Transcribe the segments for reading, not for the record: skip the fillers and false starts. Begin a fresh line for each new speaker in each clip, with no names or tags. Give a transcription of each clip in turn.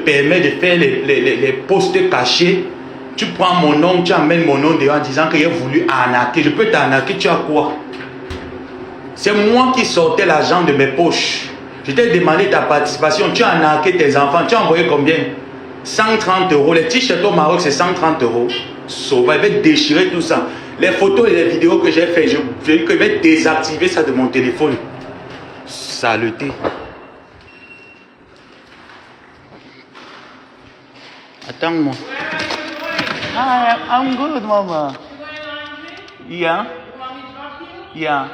permets de faire les postes cachés. Tu prends mon nom, tu amènes mon nom dehors en disant que j'ai voulu arnaquer. Je peux t'arnaquer, tu as quoi? C'est moi qui sortais l'argent de mes poches. Je t'ai demandé ta participation, tu as arnaqué tes enfants, tu as envoyé combien? 130 euros. Les t-shirts au Maroc, c'est 130 euros. Sauvage, je vais déchirer tout ça. Les photos et les vidéos que j'ai fait, je vais désactiver ça de mon téléphone. Saleté. Attends-moi. Hi, I'm good, Mama. Yeah. Yeah.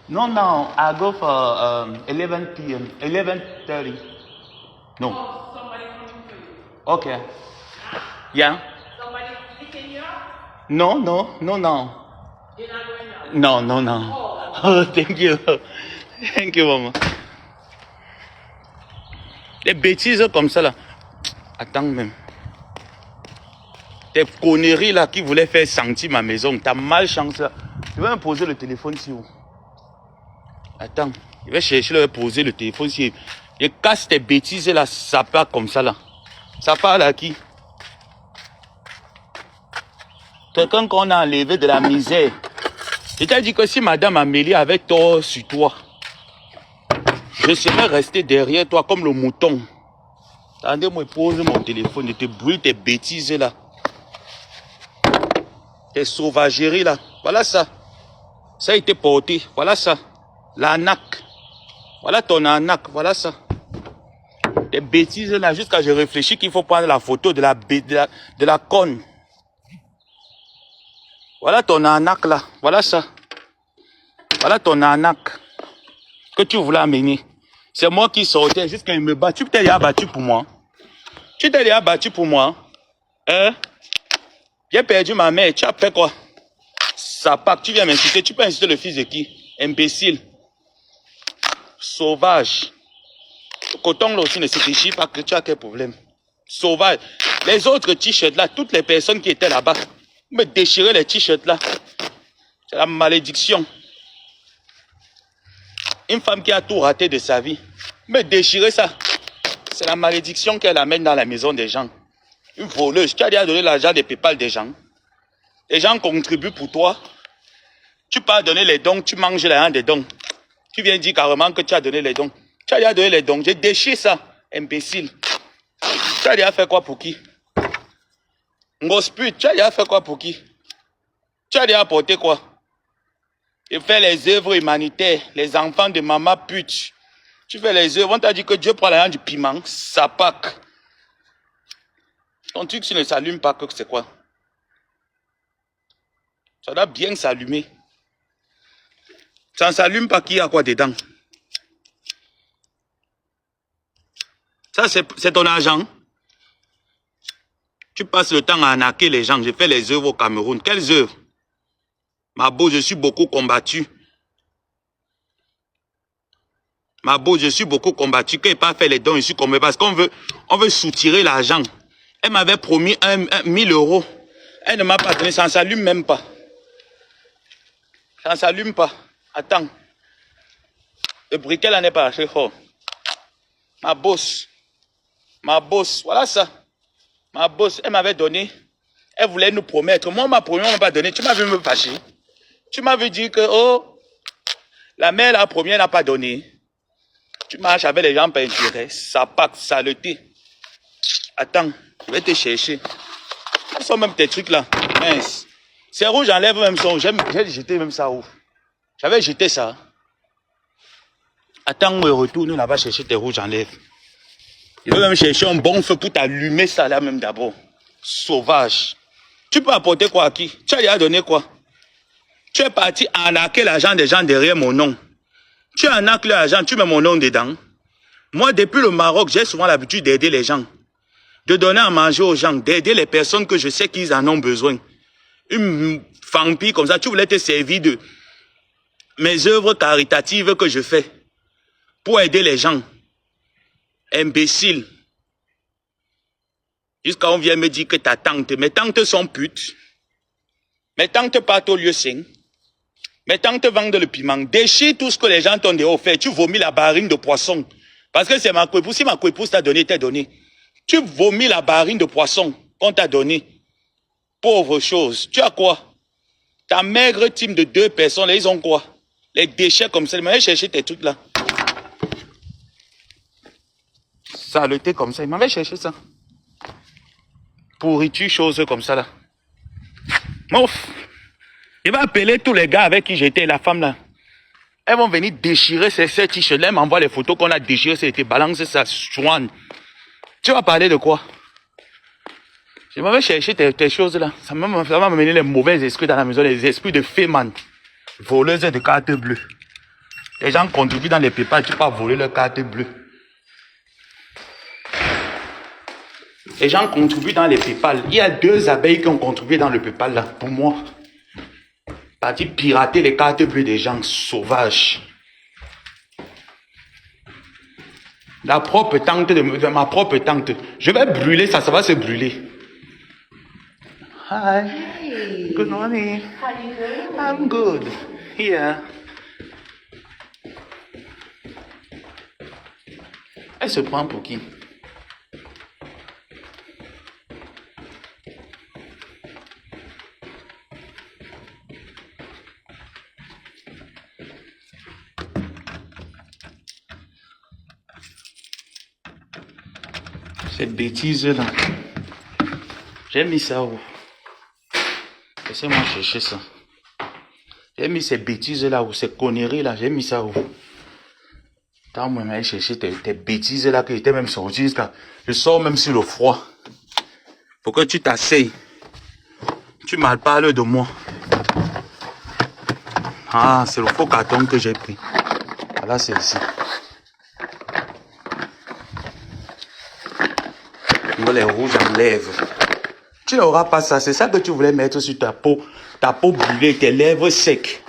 No, no, I go for 11 p.m. 11:30. No. Okay. Yeah.
Somebody picking you up?
No, no, no, no.
You're not going up?
No, no, no. Oh, thank you. Thank you, Mama. Des bêtises comme ça, là. Attends même. Tes conneries là qui voulaient faire sentir ma maison. T'as malchance là. Je vais me poser le téléphone sur vous. Attends. Je vais chercher le poser le téléphone sur. Je casse tes bêtises là. Ça part comme ça là. Ça part à qui? Quelqu'un qu'on a enlevé de la misère. Je t'ai dit que si Madame Amélie avait tort sur toi, je serais resté derrière toi comme le mouton. Attendez-moi, pose mon téléphone. Je te brûle tes bêtises là. Tes sauvageries là. Voilà ça. Ça a été porté. Voilà ça. L'arnaque. Voilà ton arnaque. Voilà ça. Tes bêtises là. Jusqu'à je réfléchis qu'il faut prendre la photo de la conne. Voilà ton arnaque là. Voilà ça. Voilà ton arnaque. Que tu voulais amener. C'est moi qui sortais jusqu'à il me bat. Tu t'es déjà battu pour moi. Tu t'es déjà battu pour moi. Hein? J'ai perdu ma mère. Tu as fait quoi? Ça part. Tu viens m'insulter. Tu peux insulter le fils de qui? Imbécile. Sauvage. Le coton là aussi ne se déchire pas que tu as quel problème. Sauvage. Les autres t-shirts là, toutes les personnes qui étaient là-bas, me déchirer les t-shirts là. C'est la malédiction. Une femme qui a tout raté de sa vie, me déchirer ça. C'est la malédiction qu'elle amène dans la maison des gens. Une voleuse. Tu as déjà donné l'argent des PayPal des gens. Les gens contribuent pour toi. Tu peux donner les dons, tu manges l'argent des dons. Tu viens dire carrément que tu as donné les dons. Tu as déjà donné les dons. J'ai déchiré ça, imbécile. Tu as déjà fait quoi pour qui? Ngosput, tu as déjà fait quoi pour qui? Tu as déjà apporté quoi? Et faire les œuvres humanitaires, les enfants de maman pute. Tu fais les œuvres, on t'a dit que Dieu prend l'argent du piment, ça pack. Ton truc, tu ne s'allume pas, que c'est quoi? Ça doit bien s'allumer. Ça ne s'allume pas, qui a quoi dedans? Ça, c'est ton argent. Tu passes le temps à arnaquer les gens. J'ai fait les œuvres au Cameroun. Quelles œuvres? Ma beau, je suis beaucoup combattu. Ma beau, je suis beaucoup combattu. Quand il n'a pas fait les dons, je suis combattu. Parce qu'on veut soutirer l'argent. Elle m'avait promis 1000 euros. Elle ne m'a pas donné. Ça ne s'allume même pas. Ça ne s'allume pas. Attends. Le briquet là n'est pas assez fort. Ma bosse. Ma bosse. Voilà ça. Ma bosse, elle m'avait donné. Elle voulait nous promettre. Moi, on m'a promis, on ne m'a pas donné. Tu m'as vu me fâcher. Tu m'avais dit que, oh, la mère, la première, n'a pas donné. Tu marches avec les gens par intérêt. Ça pacte, saleté. Attends, je vais te chercher. Ce sont même tes trucs là. Mince. C'est rouge, j'enlève même son. J'ai jeté même ça où. J'avais jeté ça. Attends, on retourne là-bas chercher tes rouges, j'enlève. Il veut même chercher un bon feu pour t'allumer ça là même d'abord. Sauvage. Tu peux apporter quoi à qui? Tu as déjà donné quoi? Tu es parti arnaquer l'argent des gens derrière mon nom. Tu arnaques l'argent, tu mets mon nom dedans. Moi, depuis le Maroc, j'ai souvent l'habitude d'aider les gens. De donner à manger aux gens, d'aider les personnes que je sais qu'ils en ont besoin. Une vampire comme ça, tu voulais te servir de mes œuvres caritatives que je fais pour aider les gens. Imbécile. Jusqu'à on vient me dire que ta tante, mes tantes sont putes. Mes tantes partent au lieu sain. Mes tantes vendent le piment. Déchire tout ce que les gens t'ont offert. Tu vomis la barine de poisson. Parce que c'est ma coépouse. Si ma coépouse t'a donné, t'es donné. Tu vomis la barine de poisson qu'on t'a donné. Pauvre chose. Tu as quoi? Ta maigre team de 2 personnes, là, ils ont quoi? Les déchets comme ça. Ils m'avaient cherché tes trucs là. Saleté comme ça. Ils m'avaient cherché ça. Pourriture, chose comme ça là. Mouf. Il va appeler tous les gars avec qui j'étais, la femme là. Elles vont venir déchirer ces t-shirts là. Elles m'envoient les photos qu'on a déchirées. C'était balance ça, chouane. Tu vas parler de quoi? Je m'avais cherché tes choses là. Ça m'a mené les mauvais esprits dans la maison, les esprits de fées, man. Voleuses de cartes bleues. Les gens contribuent dans les PayPal, tu peux voler leurs cartes bleues. Les gens contribuent dans les PayPal. Il y a 2 abeilles qui ont contribué dans le PayPal là, pour moi. Parti pirater les cartes bleues des gens sauvages. La propre tante de ma propre tante. Je vais brûler ça, ça va se brûler. Hi.
Hey.
Good morning.
How you doing?
I'm good. Here. Elle se prend pour qui? Cette bêtise là. J'ai mis ça où? Laissez-moi chercher ça. J'ai mis ces bêtises là où, ces conneries là, j'ai mis ça où? Tant moi, j'ai cherché tes bêtises là qui étaient même sorties jusqu'à. Je sors même sur le froid. Faut que tu t'asseyes. Tu mal parles de moi. Ah, c'est le faux carton que j'ai pris. Voilà, c'est ici. Les rouges en lèvres. Tu n'auras pas ça. C'est ça que tu voulais mettre sur ta peau brûlée, tes lèvres secs.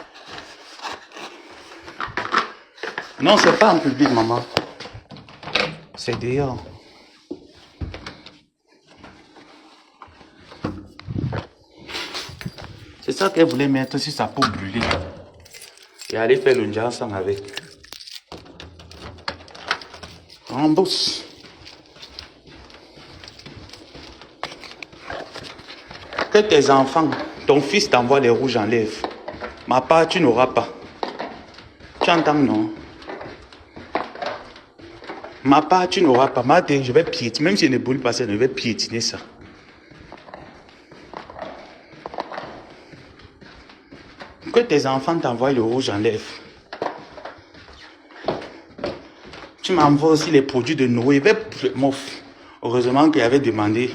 Non, c'est pas en public, maman. C'est dehors. C'est ça qu'elle voulait mettre sur sa peau brûlée. Et aller faire le ensemble avec. En bourse. Que tes enfants, ton fils t'envoie les rouges en lèvres. Ma part, tu n'auras pas. Tu entends, non? Ma part, tu n'auras pas. Je vais piétiner. Même si je ne brûle pas ça, je vais piétiner ça. Que tes enfants t'envoient le rouge en lèvres. Tu m'envoies aussi les produits de Noé. Heureusement qu'il avait demandé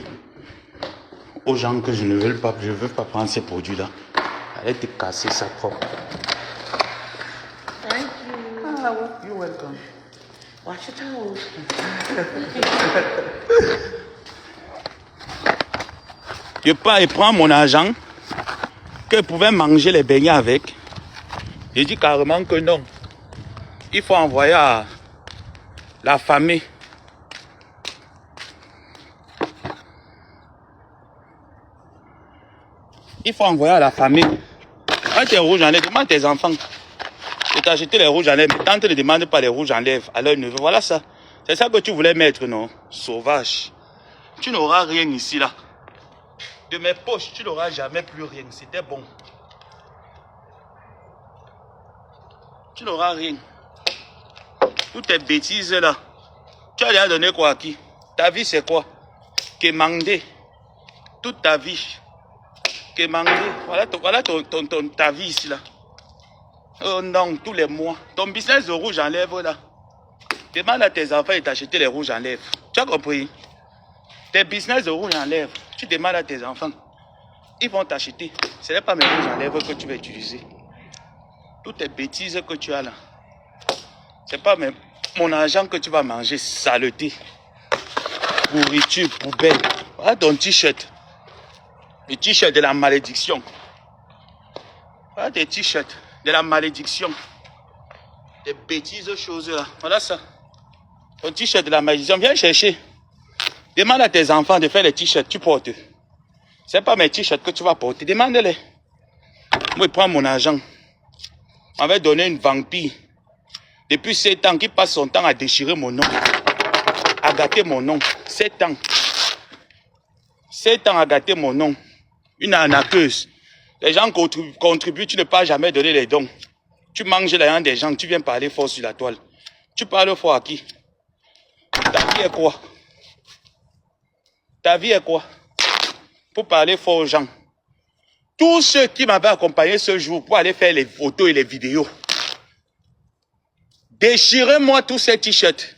aux gens que je ne veux pas prendre ces produits-là. Allez te casser ça propre.
Thank you.
Ah, you're welcome.
Watch your toes.
Je pars et prends mon argent que je pouvais manger les beignets avec. J'ai dit carrément que non. Il faut envoyer à la famille. Il faut envoyer à la famille. Quand tu es rouge en lèvres, demande tes enfants. Je t'ai acheté les rouges en lèvres. Mais tante ne demande pas les rouges en lèvres à leur neveu. Voilà ça. C'est ça que tu voulais mettre, non? Sauvage. Tu n'auras rien ici, là. De mes poches, tu n'auras jamais plus rien. C'était bon. Tu n'auras rien. Toutes tes bêtises, là. Tu as déjà donné quoi à qui? Ta vie, c'est quoi? Quémander. Toute ta vie. Quémander. Voilà ta vie ici, là. Oh non, tous les mois. Ton business de rouge en lèvres, là. Demande à tes enfants de t'acheter les rouges en lèvres. Tu as compris? Tes business de rouge en lèvres, tu demandes à tes enfants. Ils vont t'acheter. Ce n'est pas mes rouges en lèvres que tu vas utiliser. Toutes tes bêtises que tu as là. Ce n'est pas mon argent que tu vas manger. Saleté. Pourriture, poubelle. Voilà ton t-shirt. Le t-shirt de la malédiction. Voilà tes t-shirts de la malédiction. Des bêtises choses là. Voilà ça. Ton t-shirt de la malédiction. Viens chercher. Demande à tes enfants de faire les t-shirts que tu portes. Ce n'est pas mes t-shirts que tu vas porter. Demande-les. Moi, je prends mon argent. On va donner une vampire. Depuis 7 ans, qui passe son temps à déchirer mon nom, à gâter mon nom. 7 ans. 7 ans à gâter mon nom. Une arnaqueuse. Les gens contribuent, tu ne peux jamais donner les dons. Tu manges l'argent des gens, tu viens parler fort sur la toile. Tu parles fort à qui? Ta vie est quoi? Ta vie est quoi? Pour parler fort aux gens. Tous ceux qui m'avaient accompagné ce jour pour aller faire les photos et les vidéos, déchirez-moi tous ces t-shirts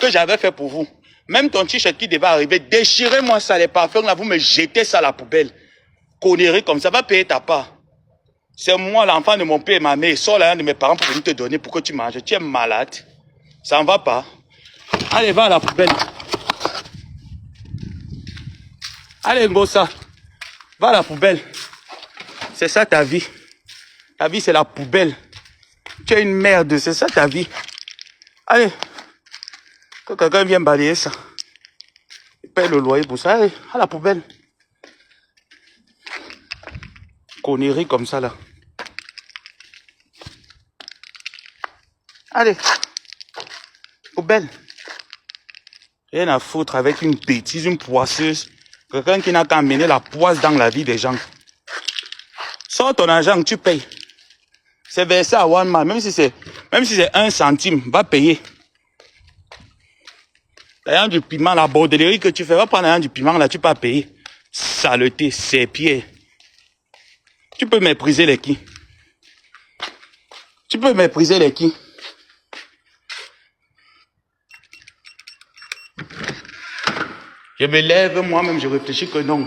que j'avais fait pour vous. Même ton t-shirt qui devait arriver, déchirez-moi ça, les parfums là, vous me jetez ça à la poubelle. Connerie comme ça, va payer ta part. C'est moi l'enfant de mon père et ma mère, sors l'argent de mes parents pour venir te donner pour que tu manges. Tu es malade. Ça ne va pas. Allez, va à la poubelle. Allez, Ngosa. Va à la poubelle. C'est ça ta vie. Ta vie, c'est la poubelle. Tu es une merde, c'est ça ta vie. Allez. Que quelqu'un vienne balayer ça. Il paye le loyer pour ça. Allez, à la poubelle. Connerie comme ça là. Allez. Poubelle. Rien à foutre avec une bêtise, une poisseuse. Quelqu'un qui n'a qu'à amener la poisse dans la vie des gens. Sors ton argent, tu payes. C'est versé à one man, même si c'est 1 centime, va payer. L'argent du piment, la bordellerie que tu fais, va prendre l'argent du piment, là, tu peux payer. Saleté, c'est pieds. Tu peux mépriser les qui? Tu peux mépriser les qui? Je me lève, moi-même, je réfléchis que non.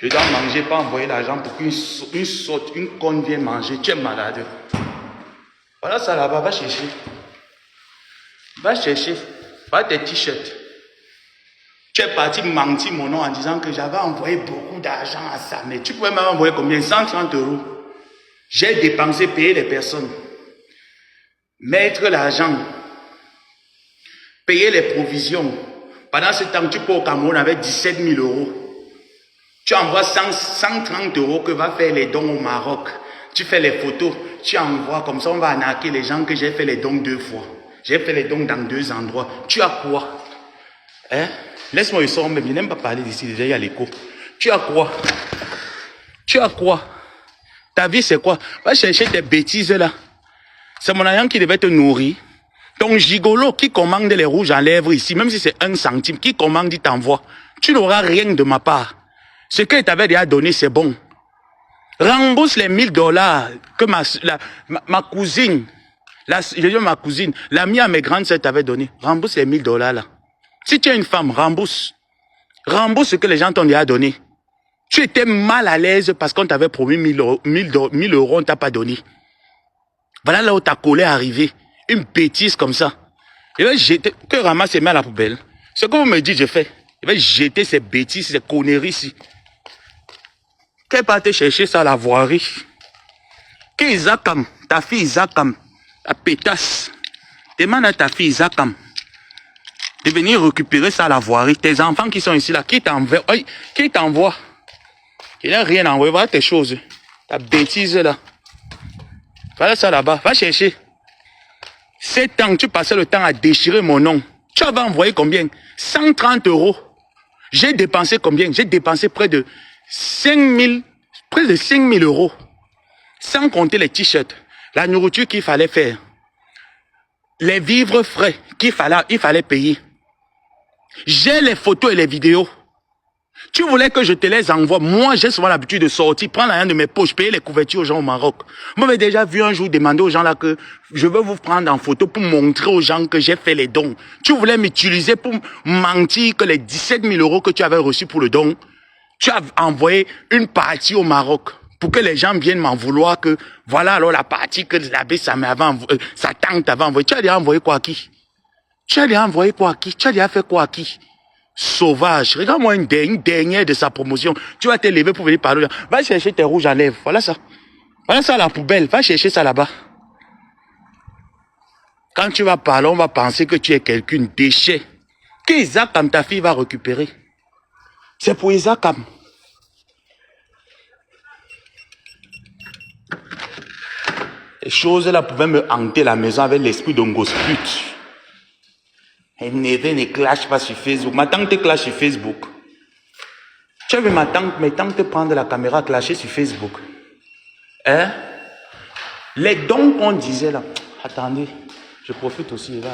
Je dois manger, pas envoyer l'argent pour qu'une conne vienne manger. Tu es malade. Voilà ça là-bas, va chercher. Va chercher. Va tes t-shirts. Tu es parti mentir mon nom en disant que j'avais envoyé beaucoup d'argent à ça. Mais tu pouvais m'envoyer combien? 130 €. J'ai dépensé, payé les personnes. Mettre l'argent. Payer les provisions. Pendant ce temps, tu peux au Cameroun avec 17 000 €. Tu envoies 130 € que va faire les dons au Maroc. Tu fais les photos, tu envoies, comme ça on va arnaquer les gens que j'ai fait les dons 2 fois. J'ai fait les dons dans 2 endroits. Tu as quoi? Hein? Laisse-moi le son, mais je n'aime pas parler d'ici, déjà il y a l'écho. Tu as quoi? Tu as quoi? Ta vie c'est quoi? Va chercher tes bêtises là. C'est mon agent qui devait te nourrir. Ton gigolo qui commande les rouges à lèvres ici, même si c'est 1 centime, qui commande, il t'envoie. Tu n'auras rien de ma part. Ce que je t'avais déjà donné, c'est bon. Rembourse les 1 000 $ que ma cousine, je dis ma cousine, l'amie à mes grandes sœurs t'avait donné. Rembourse les 1 000 $ là. Si tu es une femme, rembourse. Rembourse ce que les gens t'ont déjà donné. Tu étais mal à l'aise parce qu'on t'avait promis 1 000 €, on t'a pas donné. Voilà là où ta colère est arrivée. Une bêtise comme ça. Je vais jeter, que ramasse et met à la poubelle. Ce que vous me dites, je fais. Je vais jeter ces bêtises, ces conneries ici. Qu'elle part te chercher ça à la voirie. Que Isakam, ta fille Isakam, la pétasse, demande à ta fille Isakam de venir récupérer ça à la voirie. Tes enfants qui sont ici là, qui t'envoie? Qui t'envoie? Il n'a rien envoyé, voilà tes choses. Ta bêtise là. Voilà ça là-bas, va chercher. 7 ans, tu passais le temps à déchirer mon nom. Tu avais envoyé combien? 130 €. J'ai dépensé combien? J'ai dépensé près de 5 000 €. Sans compter les t-shirts, la nourriture qu'il fallait faire, les vivres frais qu'il fallait payer. J'ai les photos et les vidéos. Tu voulais que je te les envoie. Moi, j'ai souvent l'habitude de sortir, prendre l'argent de mes poches, payer les couvertures aux gens au Maroc. Moi, j'ai déjà vu un jour demander aux gens là que je veux vous prendre en photo pour montrer aux gens que j'ai fait les dons. Tu voulais m'utiliser pour mentir que les 17 000 € que tu avais reçus pour le don, tu as envoyé une partie au Maroc pour que les gens viennent m'en vouloir que voilà alors la partie que l'abbé sa tante avait envoyée. Tu as déjà envoyé quoi à qui? Tu as déjà envoyé quoi à qui? Tu as déjà fait quoi à qui? Sauvage. Regarde-moi une dernière de sa promotion. Tu vas te lever pour venir parler. Va chercher tes rouges à lèvres. Voilà ça. Voilà ça à la poubelle. Va chercher ça là-bas. Quand tu vas parler, on va penser que tu es quelqu'un déchet. Que Isakam, ta fille, va récupérer. C'est pour Isakam. Les choses là pouvaient me hanter la maison avec l'esprit d'un gosse pute. Et neveu ne clash pas sur Facebook. Ma tante clash sur Facebook. Tu as vu mes tantes prendre la caméra, clasher sur Facebook. Hein? Les dons qu'on disait là. Attendez, je profite aussi là.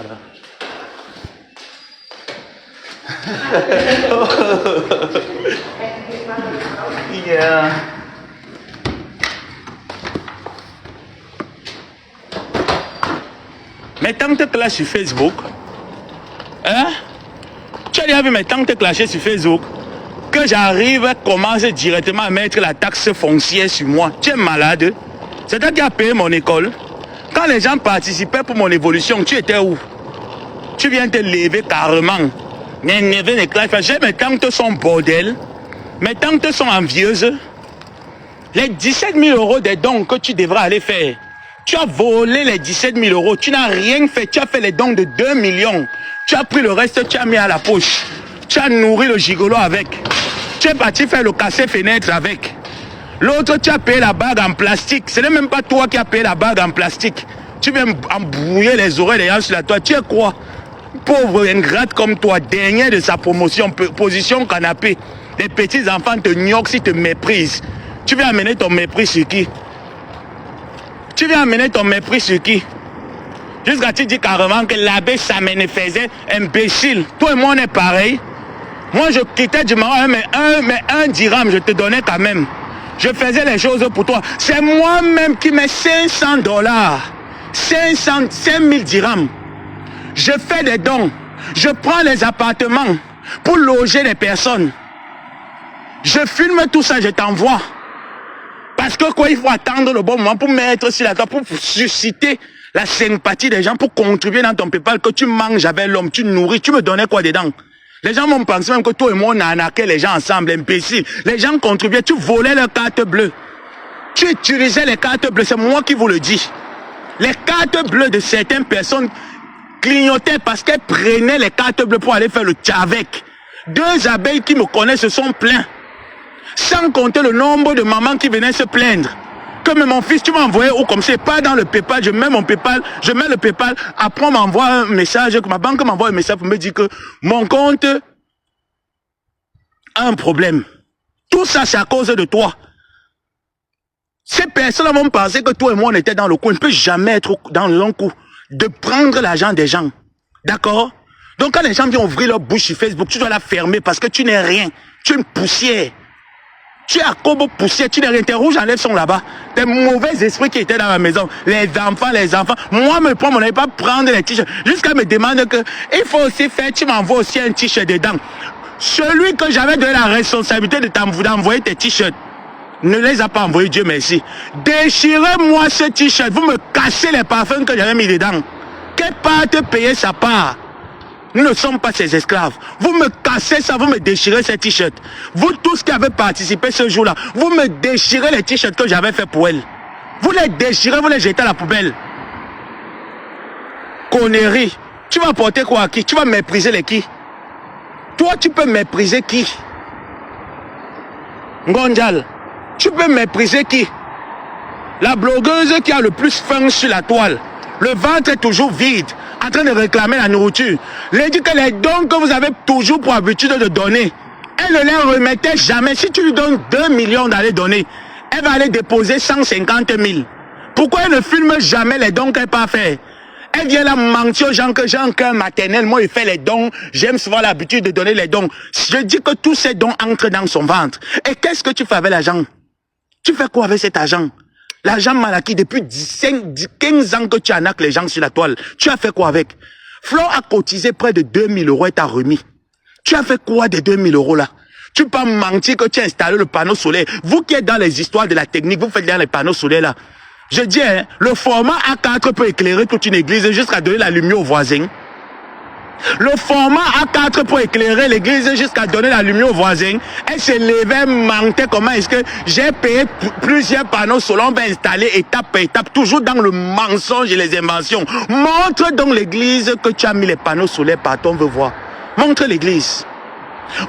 Yeah. Mes tantes clashent sur Facebook. Hein? Tu as déjà vu mes tantes clasher sur Facebook? Que j'arrive à commencer directement à mettre la taxe foncière sur moi. Tu es malade? C'est toi qui as payé mon école. Quand les gens participaient pour mon évolution, tu étais où? Tu viens te lever carrément. Mes neveux ne clashent pas. Mes tantes sont bordel. Mes tantes sont envieuses. Les 17 000 euros des dons que tu devras aller faire. Tu as volé les 17 000 euros. Tu n'as rien fait. Tu as fait les dons de 2 millions. Tu as pris le reste, tu as mis à la poche. Tu as nourri le gigolo avec. Tu es parti faire le cassé-fenêtre avec. L'autre, tu as payé la bague en plastique. Ce n'est même pas toi qui as payé la bague en plastique. Tu viens embrouiller les oreilles des gens sur la toile. Tu es quoi? Pauvre ingrate comme toi, dernier de sa promotion, position canapé. Les petits enfants te gnoquent si te méprisent. Tu viens amener ton mépris sur qui? Tu viens amener ton mépris sur qui? Jusqu'à tu dis carrément que l'abbé Samé ne faisait imbécile. Toi et moi on est pareil. Moi je quittais du Maroc, mais un dirham je te donnais quand même. Je faisais les choses pour toi. C'est moi-même qui mets $500. 5000 dirhams. Je fais des dons. Je prends les appartements pour loger les personnes. Je filme tout ça, je t'envoie. Parce que quoi, il faut attendre le bon moment pour mettre sur la table, pour susciter la sympathie des gens, pour contribuer dans ton PayPal, que tu manges avec l'homme, tu nourris, tu me donnais quoi dedans? Les gens m'ont pensé même que toi et moi on a arnaqué les gens ensemble, imbécile. Les gens contribuaient, tu volais leurs cartes bleues. Tu utilisais les cartes bleues, c'est moi qui vous le dis. Les cartes bleues de certaines personnes clignotaient parce qu'elles prenaient les cartes bleues pour aller faire le tchavek. 2 abeilles qui me connaissent se sont plaints. Sans compter le nombre de mamans qui venaient se plaindre. Que mon fils, tu m'as envoyé où comme c'est pas dans le PayPal, je mets mon PayPal, je mets le PayPal, après on m'envoie un message, que ma banque m'envoie un message pour me dire que mon compte a un problème. Tout ça, c'est à cause de toi. Ces personnes vont penser que toi et moi, on était dans le coup. On ne peut jamais être dans le long coup de prendre l'argent des gens. D'accord? Donc quand les gens viennent ouvrir leur bouche sur Facebook, tu dois la fermer parce que tu n'es rien. Tu es une poussière. Tu es à Kobo poussière, tu n'es rien. Tes rouges en lèvres sont là-bas. Tes mauvais esprits qui étaient dans la maison. Les enfants. Moi, me prends, on n'allait pas prendre les t-shirts. Jusqu'à me demander que il faut aussi faire, tu m'envoies aussi un t-shirt dedans. Celui que j'avais donné la responsabilité d'envoyer tes t-shirts, ne les a pas envoyés, Dieu merci. Déchirez-moi ce t-shirt. Vous me cassez les parfums que j'avais mis dedans. Quelle part te payer sa part? Nous ne sommes pas ces esclaves. Vous me cassez ça, vous me déchirez ces t-shirts. Vous tous qui avez participé ce jour-là, vous me déchirez les t-shirts que j'avais fait pour elle. Vous les déchirez, vous les jetez à la poubelle. Connerie. Tu vas porter quoi à qui? Tu vas mépriser les qui? Toi, tu peux mépriser qui? Ngonjal. Tu peux mépriser qui? La blogueuse qui a le plus faim sur la toile. Le ventre est toujours vide, en train de réclamer la nourriture. Elle dit que les dons que vous avez toujours pour habitude de donner, elle ne les remettait jamais. Si tu lui donnes 2 millions d'aller donner, elle va aller déposer 150 000. Pourquoi elle ne filme jamais les dons qu'elle n'a pas fait? Elle vient là mentir aux gens que j'ai un cœur maternel. Moi, il fait les dons. J'aime souvent l'habitude de donner les dons. Je dis que tous ces dons entrent dans son ventre. Et qu'est-ce que tu fais avec l'argent? Tu fais quoi avec cet argent? L'argent mal acquis depuis 15 ans que tu arnaques les gens sur la toile. Tu as fait quoi avec? Flo a cotisé près de 2 000 euros et t'a remis. Tu as fait quoi des 2 000 euros là? Tu peux mentir que tu as installé le panneau solaire. Vous qui êtes dans les histoires de la technique, vous faites dans les panneaux solaires là. Je dis, hein, le format A4 peut éclairer toute une église jusqu'à donner la lumière aux voisins. Le format A4 peut éclairer l'église jusqu'à donner la lumière aux voisins. Elle se levait, mentait. Comment est-ce que j'ai payé plusieurs panneaux solaires? On va installer étape par étape, toujours dans le mensonge et les inventions. Montre donc l'église que tu as mis les panneaux solaires partout, on veut voir. Montre l'église.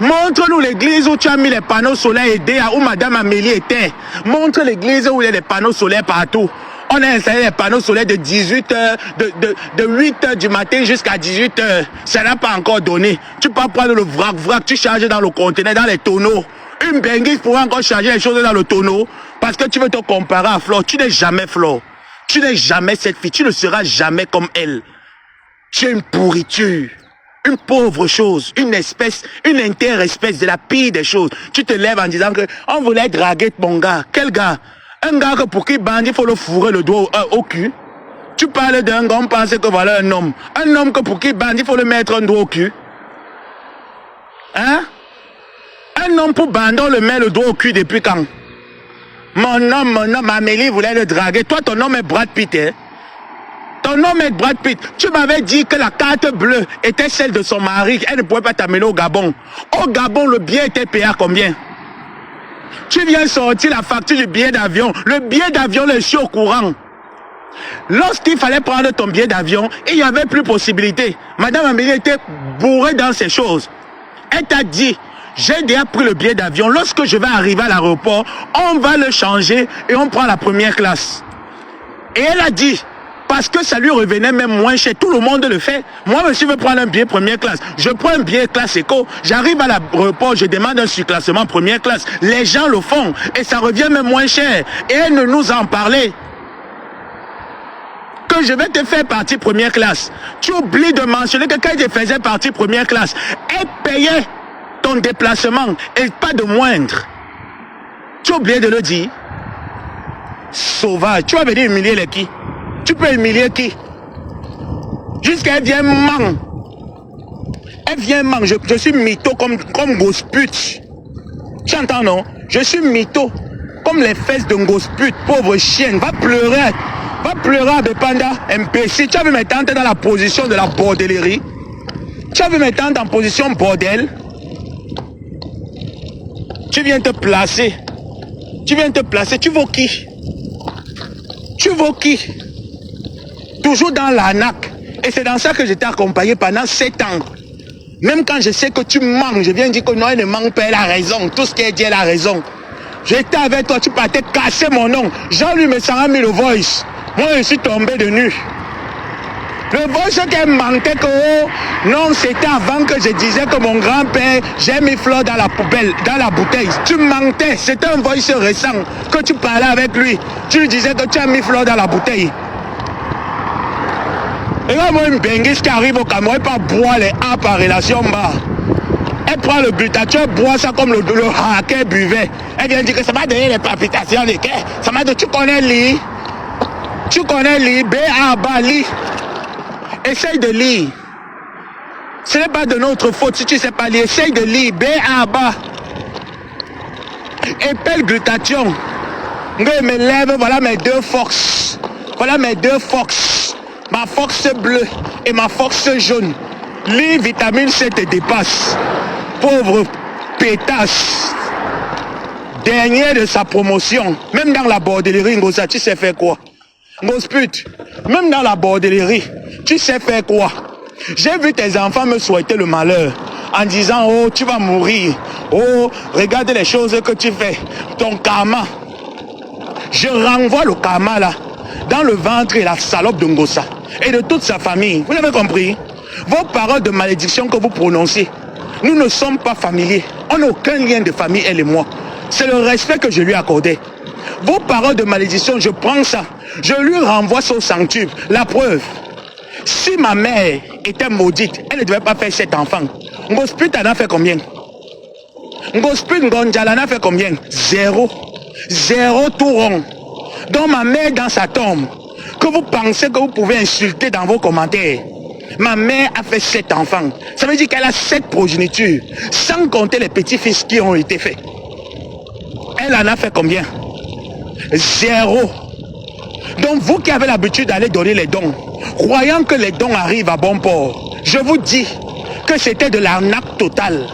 Montre-nous l'église où tu as mis les panneaux solaires aidés, où Madame Amélie était. Montre l'église où il y a des panneaux solaires partout. On On a installé les panneaux solaires de 18h, de 8h du matin jusqu'à 18h. Ça n'a pas encore donné. Tu peux prendre le vrac, tu charges dans le conteneur, dans les tonneaux. Une benguise pourra encore charger les choses dans le tonneau parce que tu veux te comparer à Flore. Tu n'es jamais Flore. Tu n'es jamais cette fille. Tu ne seras jamais comme elle. Tu es une pourriture. Une pauvre chose, une espèce, une interespèce de la pire des choses. Tu te lèves en disant que on voulait draguer mon gars. Quel gars? Un gars que pour qui bandit, il faut le fourrer le doigt au cul. Tu parles d'un gars, on pense que voilà un homme. Un homme que pour qui bandit, il faut le mettre un doigt au cul. Hein? Un homme pour bandit, on le met le doigt au cul depuis quand? Mon homme, Amélie voulait le draguer. Toi, ton nom est Brad Pitt, hein? Ton nom est Brad Pitt. Tu m'avais dit que la carte bleue était celle de son mari. Elle ne pouvait pas t'amener au Gabon. Au Gabon, le billet était payé à combien? Tu viens sortir la facture du billet d'avion. Le billet d'avion, je suis au courant. Lorsqu'il fallait prendre ton billet d'avion, il n'y avait plus possibilité. Madame Amélie était bourrée dans ces choses. Elle t'a dit, j'ai déjà pris le billet d'avion. Lorsque je vais arriver à l'aéroport, on va le changer et on prend la première classe. Et elle a dit, parce que ça lui revenait même moins cher. Tout le monde le fait. Moi, monsieur, je veux prendre un billet première classe. Je prends un billet classe éco. J'arrive à l'aéroport, je demande un surclassement première classe. Les gens le font. Et ça revient même moins cher. Et elle ne nous en parlait. Que je vais te faire partie première classe. Tu oublies de mentionner que quand je faisais partie première classe, elle payait ton déplacement. Et pas de moindre. Tu as oublié de le dire. Sauvage. Tu vas venir humilier les qui? Tu peux humilier qui? Jusqu'à elle vient man. Elle vient man. Je suis mytho comme grosse pute. Tu entends, non? Je suis mytho comme les fesses de grosse pute. Pauvre chienne. Va pleurer. Va pleurer à Bepanda. imbécile. Tu as vu mes tantes dans la position de la bordellerie? Tu as vu mes tantes en position bordel? Tu viens te placer. Tu viens te placer. Tu vaux qui? Tu vaux qui? Toujours dans l'arnaque. Et c'est dans ça que je t'ai accompagné pendant 7 ans. Même quand je sais que tu manques, je viens dire que non, elle ne manque pas, elle a raison. Tout ce qu'elle dit, elle a raison. J'étais avec toi, tu partais casser mon nom. Jean-Louis Messara a mis le voice. Moi, je suis tombé de nu. Le voice qu'elle manquait que oh, non, c'était avant que je disais que mon grand-père, j'ai mis Flore dans la poubelle, dans la bouteille. Tu mentais, c'était un voice récent que tu parlais avec lui. Tu lui disais que tu as mis Flore dans la bouteille. Et là, moi, une benguise qui arrive au Cameroun, elle pas boire les A par relation bas. Elle prend le glutathion, elle boit ça comme le hacker buvait. Elle vient dire que ça m'a donné les palpitations de cœur. Ça m'a dit, tu connais lire. Tu connais lire, B-A-B-A, lire. Essaye de lire. Ce n'est pas de notre faute si tu ne sais pas lire. Essaye de lire, B-A-B-A. Épelle glutathion. Je me lève, voilà mes deux forces. Voilà mes deux forces. Ma force bleue et ma force jaune. Les vitamines C te dépassent. Pauvre pétasse. Dernier de sa promotion. Même dans la bordellerie, Ngosa, tu sais faire quoi? Ngosput, même dans la bordellerie, tu sais faire quoi? J'ai vu tes enfants me souhaiter le malheur. En disant, oh, tu vas mourir. Oh, regarde les choses que tu fais. Ton karma. Je renvoie le karma là. Dans le ventre et la salope de Ngosa. Et de toute sa famille. Vous avez compris? Vos paroles de malédiction que vous prononcez. Nous ne sommes pas familiers. On n'a aucun lien de famille, elle et moi. C'est le respect que je lui accordais. Vos paroles de malédiction, je prends ça. Je lui renvoie son sanctuaire. La preuve. Si ma mère était maudite, elle ne devait pas faire 7 enfants. Ngosput en a fait combien? Ngosput Ngonjala en a fait combien? 0. 0 tout rond. Donc ma mère dans sa tombe, que vous pensez que vous pouvez insulter dans vos commentaires. Ma mère a fait 7 enfants. Ça veut dire qu'elle a 7 progénitures. Sans compter les petits-fils qui ont été faits. Elle en a fait combien? 0. Donc vous qui avez l'habitude d'aller donner les dons, croyant que les dons arrivent à bon port, je vous dis que c'était de l'arnaque totale.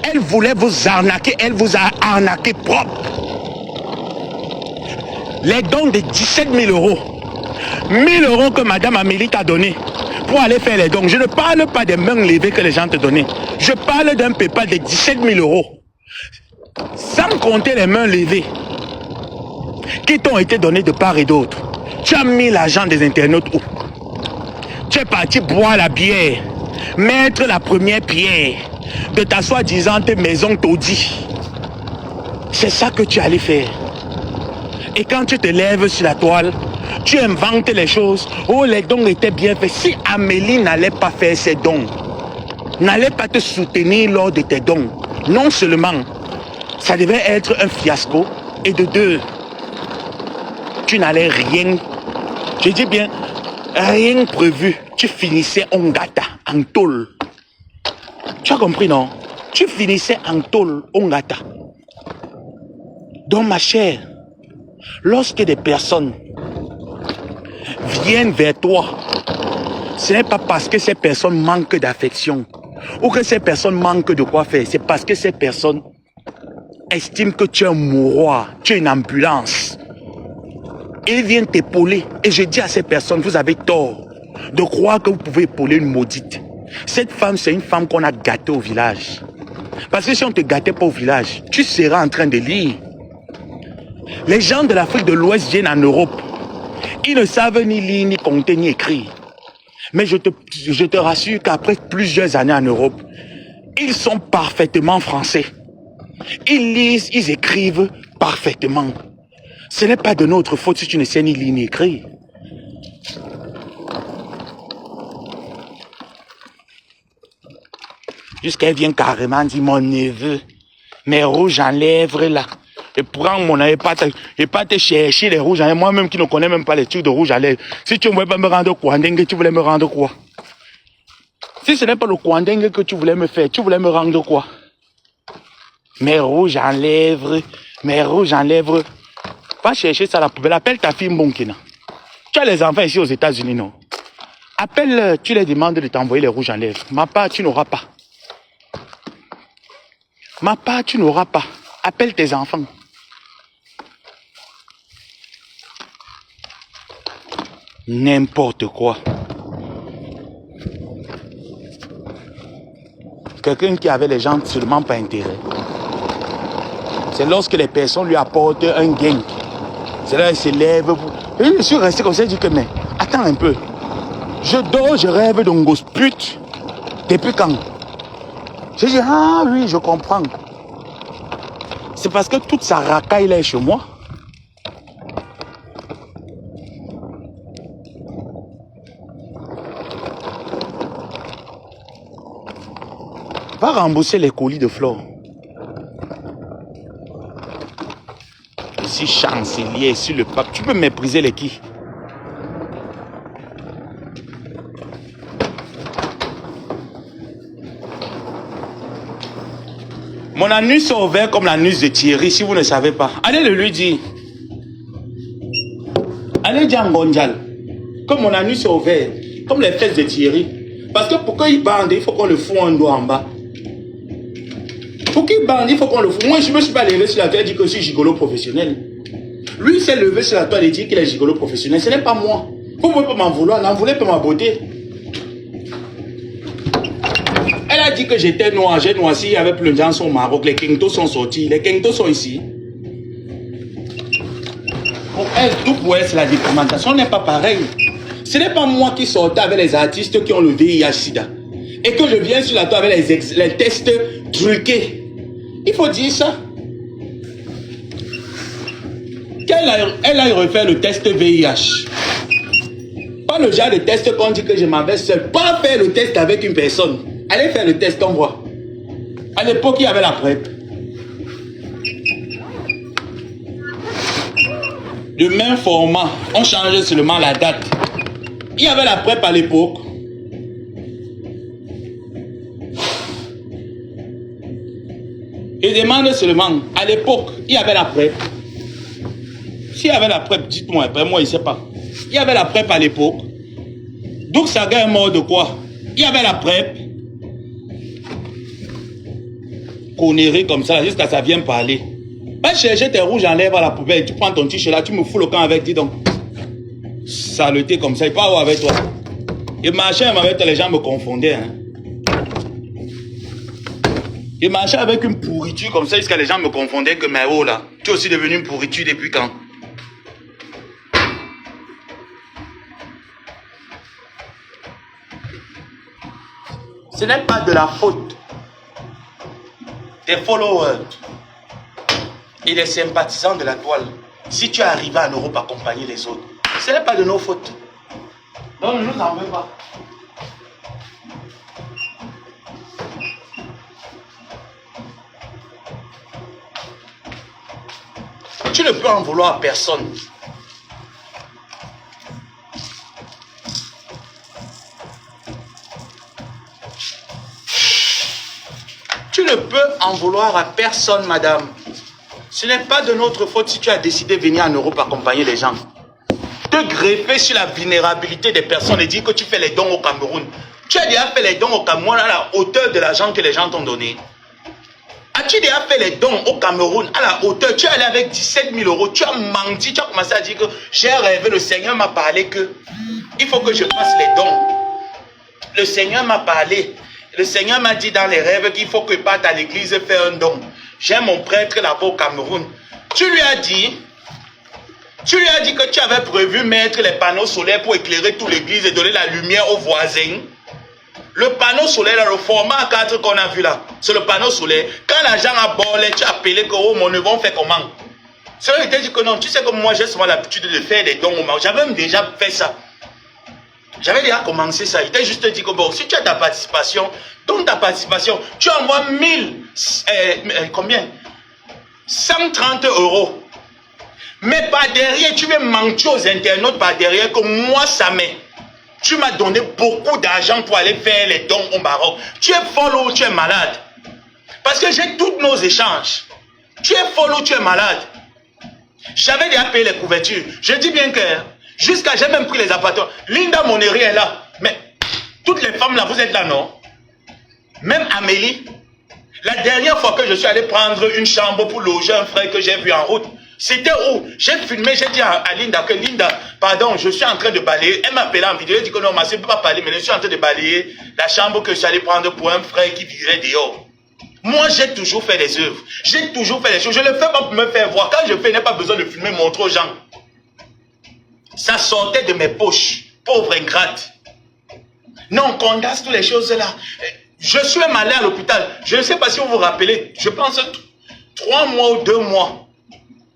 Elle voulait vous arnaquer, elle vous a arnaqué propre. Les dons de 17 000 euros. 1 000 euros que Madame Amélie t'a donné pour aller faire les dons. Je ne parle pas des mains levées que les gens te donnaient. Je parle d'un PayPal de 17 000 euros. Sans compter les mains levées qui t'ont été données de part et d'autre. Tu as mis l'argent des internautes où? Tu es parti boire la bière, mettre la première pierre de ta soi-disant maison taudie. C'est ça que tu allais faire. Et quand tu te lèves sur la toile, tu inventes les choses. Oh, les dons étaient bien faits. Si Amélie n'allait pas faire ses dons, n'allait pas te soutenir lors de tes dons, non seulement ça devait être un fiasco, et de deux, tu n'allais rien, je dis bien, rien prévu. Tu finissais en gata, en tôle. Tu as compris, non? Tu finissais en tôle, en gata. Donc, ma chère, lorsque des personnes viennent vers toi, ce n'est pas parce que ces personnes manquent d'affection ou que ces personnes manquent de quoi faire. C'est parce que ces personnes estiment que tu es un mouroir, tu es une ambulance. Ils viennent t'épauler. Et je dis à ces personnes, vous avez tort de croire que vous pouvez épauler une maudite. Cette femme, c'est une femme qu'on a gâtée au village. Parce que si on ne te gâtait pas au village, tu seras en train de lire. Les gens de l'Afrique de l'Ouest viennent en Europe. Ils ne savent ni lire, ni compter, ni écrire. Mais je te rassure qu'après plusieurs années en Europe, ils sont parfaitement français. Ils lisent, ils écrivent parfaitement. Ce n'est pas de notre faute si tu ne sais ni lire ni écrire. Jusqu'à elle vient carrément dire, mon neveu, mes rouges en lèvres là. Et prends mon et pas te chercher les rouges en lèvres. Moi-même qui ne connais même pas les trucs de rouge à lèvres. Si tu ne voulais pas me rendre Kwandengue, tu voulais me rendre quoi? Si ce n'est pas le Kwandengue que tu voulais me faire, tu voulais me rendre quoi? Mes rouges en lèvres, mes rouges en lèvres. Va chercher ça à la poubelle. Appelle ta fille Mbonkina. Tu as les enfants ici aux États-Unis, non? Appelle, tu les demandes de t'envoyer les rouges en lèvres. Ma part, tu n'auras pas. Ma part, tu n'auras pas. Appelle tes enfants. N'importe quoi. Quelqu'un qui avait les gens seulement pas intérêt. C'est lorsque les personnes lui apportent un gain. C'est là qu'il se lève. Et je suis resté comme ça, je dis que mais attends un peu. Je dors, je rêve d'un gosse pute. Depuis quand? J'ai dit ah oui, je comprends. C'est parce que toute sa racaille là est chez moi. Va rembourser les colis de fleurs. Ici, chancelier, ici le pape. Tu peux mépriser les qui? Mon anus est ouvert comme l'anus de Thierry, si vous ne savez pas. Allez le lui dire. Allez dire en Gonjal que mon anus est ouvert comme les fesses de Thierry. Parce que pour qu'il bande, il faut qu'on le fout un doigt en bas. Pour qu'il bande, il faut qu'on le fout. Moi, je ne me suis pas levé sur la toile et dit que je suis gigolo professionnel. Lui, il s'est levé sur la toile et dit qu'il est gigolo professionnel. Ce n'est pas moi. Vous ne pouvez pas m'en vouloir. N'en voulez pas ma beauté. Elle a dit que j'étais noir. J'ai noirci avec plein de gens au Maroc. Les Kengtos sont sortis. Les Kengtos sont ici. Pour elle, tout pour elle, c'est la documentation n'est pas pareil. Ce n'est pas moi qui sortais avec les artistes qui ont le VIH-Sida. Et que je viens sur la toile avec les tests truqués. Il faut dire ça. Elle a refait le test VIH. Pas le genre de test qu'on dit que je m'en vais seul. Pas faire le test avec une personne. Allez faire le test, on voit. À l'époque, il y avait la PrEP. Le même format. On changeait seulement la date. Il y avait la PrEP à l'époque. Je demande seulement, à l'époque, il y avait la PrEP. S'il y avait la PrEP, dites-moi, après moi, il ne sait pas. Il y avait la PrEP à l'époque. Donc, ça gagne mort de quoi? Il y avait la PrEP. Connerie comme ça, jusqu'à ça vient parler. Va chercher tes rouges en lèvres à la poubelle. Tu prends ton t-shirt là, tu me fous le camp avec, dis donc. Saleté comme ça, il part où avec toi? Il marchait même avec toi, les gens me confondaient. Hein. Il marchait avec une pourriture comme ça, jusqu'à les gens me confondaient que mais oh là, tu es aussi devenu une pourriture depuis quand? Ce n'est pas de la faute des followers et des sympathisants de la toile si tu es arrivé en Europe accompagner les autres. Ce n'est pas de nos fautes. Donc ne nous en veux pas. Tu ne peux en vouloir à personne. Tu ne peux en vouloir à personne, madame. Ce n'est pas de notre faute si tu as décidé de venir en Europe accompagner les gens. Te greffer sur la vulnérabilité des personnes et dire que tu fais les dons au Cameroun. Tu as déjà fait les dons au Cameroun à la hauteur de l'argent que les gens t'ont donné. As-tu déjà fait les dons au Cameroun à la hauteur? Tu es allé avec 17 000 euros, tu as menti, tu as commencé à dire que j'ai rêvé, le Seigneur m'a parlé que il faut que je fasse les dons. Le Seigneur m'a parlé. Le Seigneur m'a dit dans les rêves qu'il faut que je parte à l'église faire un don. J'ai mon prêtre là-bas au Cameroun. Tu lui as dit que tu avais prévu mettre les panneaux solaires pour éclairer toute l'église et donner la lumière aux voisins. Le panneau solaire, là, le format A4 qu'on a vu là, c'est le panneau solaire. Quand l'argent a bolé, tu as appelé que oh, mon neveu, on fait comment? C'est vrai, il t'a dit que non, tu sais que moi j'ai souvent l'habitude de faire des dons au Maroc. J'avais même déjà fait ça. J'avais déjà commencé ça. Il t'a juste dit que bon, si tu as ta participation, donne ta participation, tu envoies 130 euros. Mais par derrière, tu veux mentir aux internautes par derrière que moi, ça m'est. Tu m'as donné beaucoup d'argent pour aller faire les dons au Maroc. Tu es folle ou tu es malade? Parce que j'ai tous nos échanges. Tu es folle ou tu es malade? J'avais déjà payé les couvertures. Je dis bien que jusqu'à j'ai même pris les appartements. Linda Moneri est là. Mais toutes les femmes là, vous êtes là, non? Même Amélie. La dernière fois que je suis allé prendre une chambre pour loger un frère que j'ai vu en route, c'était où? J'ai filmé, j'ai dit à Linda que Linda, pardon, je suis en train de balayer. Elle m'a appelé en vidéo, elle dit que non, ma soeur ne peut pas parler, mais je suis en train de balayer la chambre que je suis allé prendre pour un frère qui vivait dehors. Moi, j'ai toujours fait des œuvres. J'ai toujours fait des choses. Je ne le fais pas pour me faire voir. Quand je fais, je n'ai pas besoin de filmer, montrer aux gens. Ça sortait de mes poches. Pauvre ingrate. Non, on condense toutes les choses là. Je suis même allé à l'hôpital. Je ne sais pas si vous vous rappelez. Je pense 3 mois ou 2 mois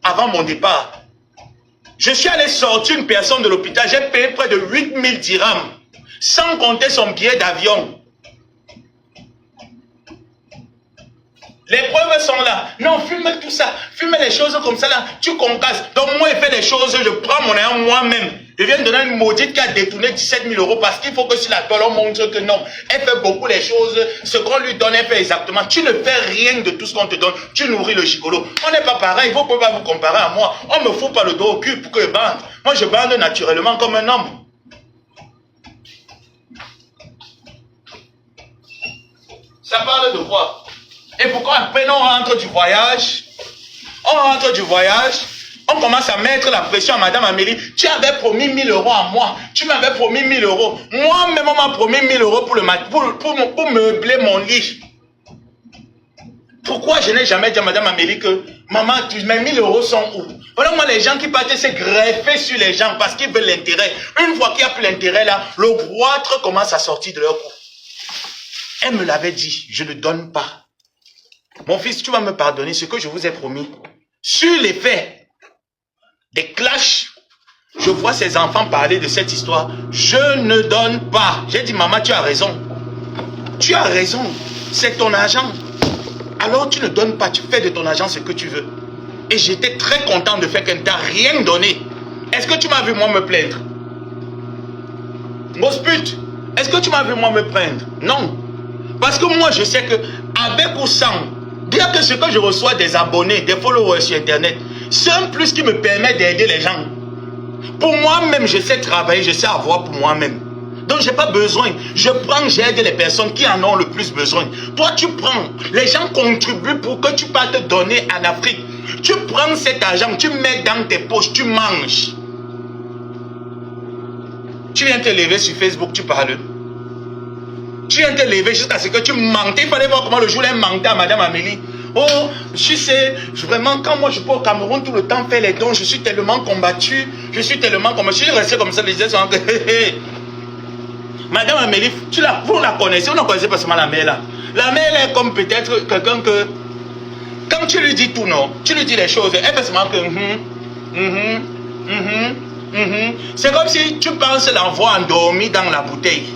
avant mon départ. Je suis allé sortir une personne de l'hôpital. J'ai payé près de 8 000 dirhams. Sans compter son billet d'avion. Les preuves sont là. Non, filme tout ça. Filme les choses comme ça là. Tu concasses. Donc moi, je fais les choses. Je prends mon argent moi-même. Je viens de donner une maudite qui a détourné 17 000 euros parce qu'il faut que sur la toile, on montre que non. Elle fait beaucoup les choses. Ce qu'on lui donne, elle fait exactement. Tu ne fais rien de tout ce qu'on te donne. Tu nourris le gigolo. On n'est pas pareil. Il ne faut pas vous comparer à moi. On me fout pas le dos au cul pour que je bande. Moi, je bande naturellement comme un homme. Ça parle de quoi? Et pourquoi après on rentre du voyage? On rentre du voyage, on commence à mettre la pression à Madame Amélie. Tu avais promis 1 000 euros à moi. Tu m'avais promis 1 000 euros. Moi-même, on m'a promis 1 000 euros pour meubler mon lit. Pourquoi je n'ai jamais dit à Madame Amélie que maman, mes 1 000 euros sont où? Voilà, moi, les gens qui partent se greffer sur les gens parce qu'ils veulent l'intérêt. Une fois qu'il n'y a plus l'intérêt là, le goitre commence à sortir de leur cou. Elle me l'avait dit, je ne donne pas. Mon fils, tu vas me pardonner ce que je vous ai promis. Sur les faits, des clashs, je vois ces enfants parler de cette histoire. Je ne donne pas. J'ai dit, maman, tu as raison. Tu as raison. C'est ton argent. Alors tu ne donnes pas. Tu fais de ton argent ce que tu veux. Et j'étais très content de faire qu'elle ne t'a rien donné. Est-ce que tu m'as vu moi me plaindre? Grosse pute, est-ce que tu m'as vu moi me plaindre? Non. Parce que moi, je sais que avec ou sans, dire que ce que je reçois des abonnés, des followers sur Internet, c'est un plus qui me permet d'aider les gens. Pour moi-même, je sais travailler, je sais avoir pour moi-même. Donc, je n'ai pas besoin. Je prends, j'aide les personnes qui en ont le plus besoin. Toi, tu prends. Les gens contribuent pour que tu puisses te donner en Afrique. Tu prends cet argent, tu mets dans tes poches, tu manges. Tu viens te lever sur Facebook, tu parles. Tu viens te lever jusqu'à ce que tu mentais. Il fallait voir comment le jour elle mentait à Madame Amélie. Oh, je sais, vraiment, quand moi je peux au Cameroun tout le temps faire les dons, je suis tellement combattu. Je suis tellement combattu. Je suis resté comme ça, les gens sont Madame Amélie, vous la connaissez, vous ne connaissez pas seulement la mère là. La mère est comme peut-être quelqu'un que, quand tu lui dis tout non, tu lui dis les choses, elle fait seulement que c'est comme si tu penses l'avoir endormi dans la bouteille.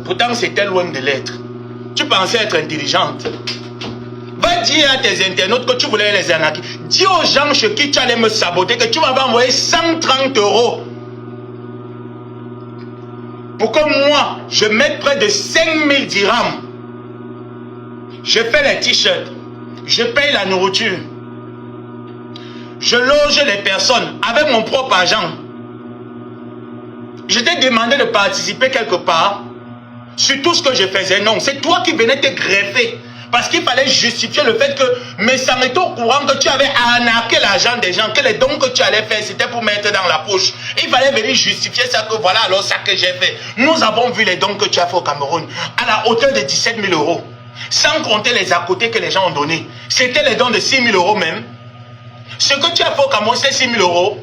Pourtant, c'était loin de l'être. Tu pensais être intelligente. Va dire à tes internautes que tu voulais les arnaquer. Dis aux gens chez qui tu allais me saboter que tu m'avais envoyé 130 € pour que moi, je mette près de 5000 dirhams. Je fais les t-shirts. Je paye la nourriture. Je loge les personnes avec mon propre argent. Je t'ai demandé de participer quelque part sur tout ce que je faisais. Non, c'est toi qui venais te greffer. Parce qu'il fallait justifier le fait que mes sangs étaient au courant que tu avais arnaqué l'argent des gens, que les dons que tu allais faire, c'était pour mettre dans la poche. Il fallait venir justifier ça, que voilà alors ça que j'ai fait. Nous avons vu les dons que tu as fait au Cameroun à la hauteur de 17 000 €. Sans compter les à côté que les gens ont donnés. C'était les dons de 6 000 € même. Ce que tu as fait au Cameroun, c'est 6 000 €.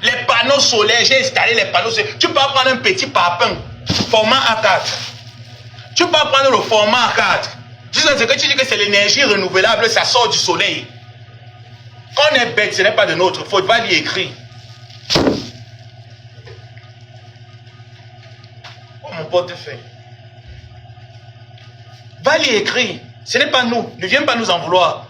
Les panneaux solaires, j'ai installé les panneaux solaires. Tu peux prendre un petit parpaing, format A4. Tu peux prendre le format A4. Juste ce que tu dis que c'est l'énergie renouvelable, ça sort du soleil. Quand on est bête, ce n'est pas de notre faute. Va lui écrire. Oh mon portefeuille. Va lui écrire. Ce n'est pas nous. Ne viens pas nous en vouloir.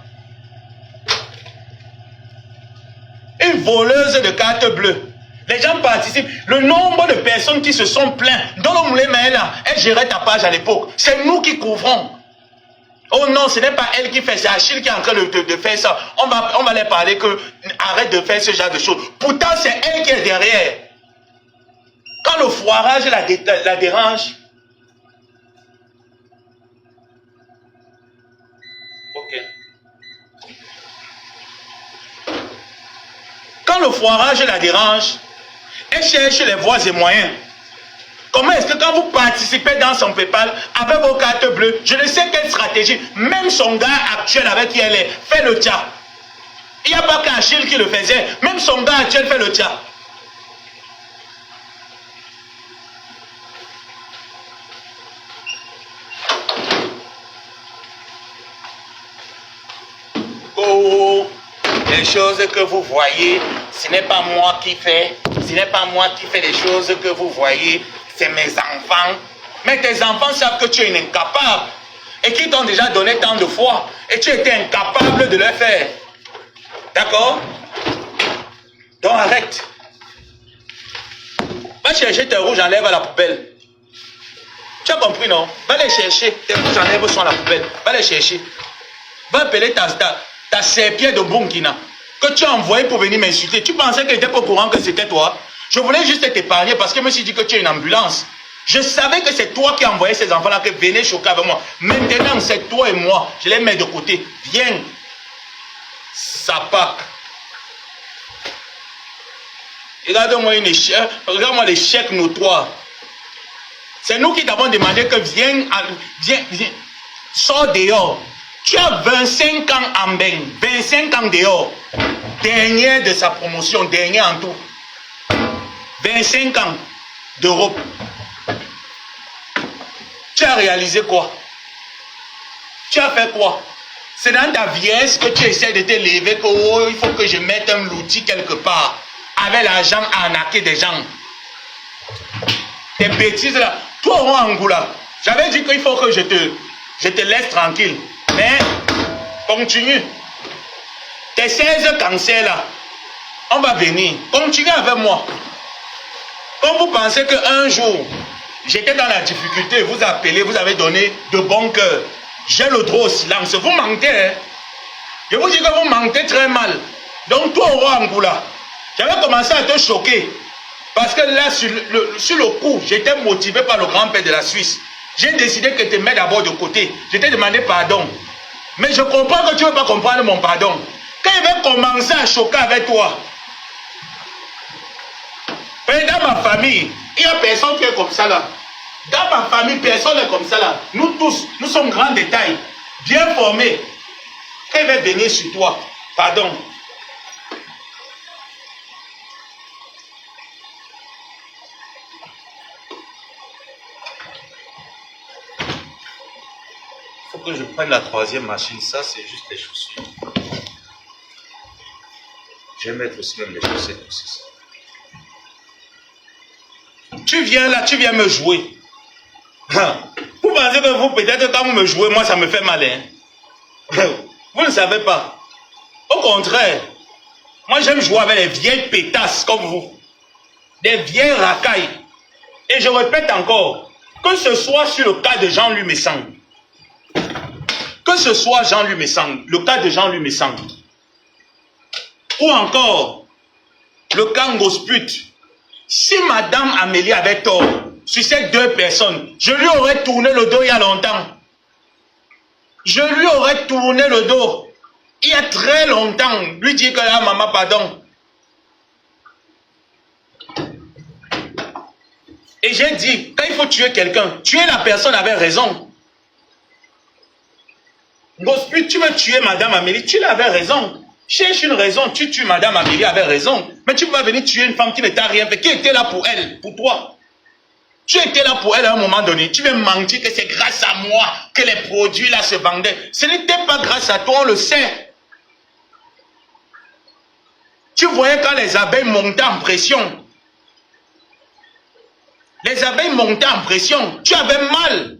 Une voleuse de cartes bleues. Les gens participent. Le nombre de personnes qui se sont plaints. Dans le moulin Maëla, elle gérait ta page à l'époque. C'est nous qui couvrons. Oh non, ce n'est pas elle qui fait ça. C'est Achille qui est en train de faire ça. On va leur parler que arrête de faire ce genre de choses. Pourtant, c'est elle qui est derrière. Quand le foirage la dérange. Ok. Quand le foirage la dérange, elle cherche les voies et moyens. Comment est-ce que quand vous participez dans son PayPal avec vos cartes bleues, je ne sais quelle stratégie, même son gars actuel avec qui elle est, fait le tien. Il n'y a pas qu'Achille qui le faisait, même son gars actuel fait le tien. Oh, les choses que vous voyez, ce n'est pas moi qui fais, ce n'est pas moi qui fais les choses que vous voyez. C'est mes enfants. Mais tes enfants savent que tu es une incapable. Et qui t'ont déjà donné tant de fois. Et tu étais incapable de le faire. D'accord? Donc arrête. Va chercher tes rouges, enlève à la poubelle. Tu as compris, non? Va les chercher. Tes rouges, enlève sont à la poubelle. Va les chercher. Va appeler ta serpillère de Bunkina. Que tu as envoyé pour venir m'insulter. Tu pensais qu'elle n'était pas au courant que c'était toi? Je voulais juste t'épargner parce que je me suis dit que tu es une ambulance. Je savais que c'est toi qui as envoyé ces enfants-là qui venaient choquer avec moi. Maintenant, c'est toi et moi. Je les mets de côté. Viens. Sapac. Regarde-moi les chèques notoires. C'est nous qui t'avons demandé que viens. Sors dehors. Tu as 25 ans en bain. 25 ans dehors. Dernier de sa promotion. Dernier en tout. 25 ans d'Europe. Tu as réalisé quoi? Tu as fait quoi? C'est dans ta vieillesse que tu essaies de te lever que oh, il faut que je mette un outil quelque part. Avec l'argent à arnaquer des gens. Tes bêtises là. Toi, Angoula, j'avais dit qu'il faut que je te laisse tranquille. Mais, continue. Tes 16 cancers là, on va venir. Continue avec moi. Quand vous pensez qu'un jour, j'étais dans la difficulté, vous appelez, vous avez donné de bon cœur. J'ai le droit au silence. Vous mentez, hein? Je vous dis que vous mentez très mal. Donc toi, au roi Angoula, j'avais commencé à te choquer. Parce que là, sur le coup, j'étais motivé par le grand-père de la Suisse. J'ai décidé que te mettre d'abord de côté. Je t'ai demandé pardon. Mais je comprends que tu ne veux pas comprendre mon pardon. Quand il va commencer à choquer avec toi, dans ma famille, il n'y a personne qui est comme ça là. Dans ma famille, personne n'est comme ça là. Nous tous, nous sommes grands de taille, bien formés. Quand il va venir sur toi, pardon. prendre la troisième machine. Ça, c'est juste les chaussures. Je vais mettre aussi même les chaussettes aussi. Tu viens là, tu viens me jouer. Vous pensez que vous, peut-être quand vous me jouez, moi, ça me fait mal. Hein? Vous ne savez pas. Au contraire, moi, j'aime jouer avec les vieilles pétasses comme vous. Des vieilles racailles. Et je répète encore, que ce soit sur le cas de Jean-Louis Messang, que ce soit Jean-Louis Messang, le cas de Jean-Louis Messang, ou encore le cas Ngosput, si Madame Amélie avait tort sur ces deux personnes, je lui aurais tourné le dos il y a longtemps. Je lui aurais tourné le dos il y a très longtemps. Lui dire que là, maman, pardon. Et j'ai dit, quand il faut tuer quelqu'un, tuer la personne avait raison. Ngosput, tu veux tuer Madame Amélie, tu l'avais raison. Cherche une raison, tu tues Madame Amélie avait raison. Mais tu peux pas venir tuer une femme qui ne t'a rien fait, qui était là pour elle, pour toi. Tu étais là pour elle à un moment donné. Tu veux mentir que c'est grâce à moi que les produits là se vendaient. Ce n'était pas grâce à toi, on le sait. Tu voyais quand les abeilles montaient en pression. Les abeilles montaient en pression. Tu avais mal.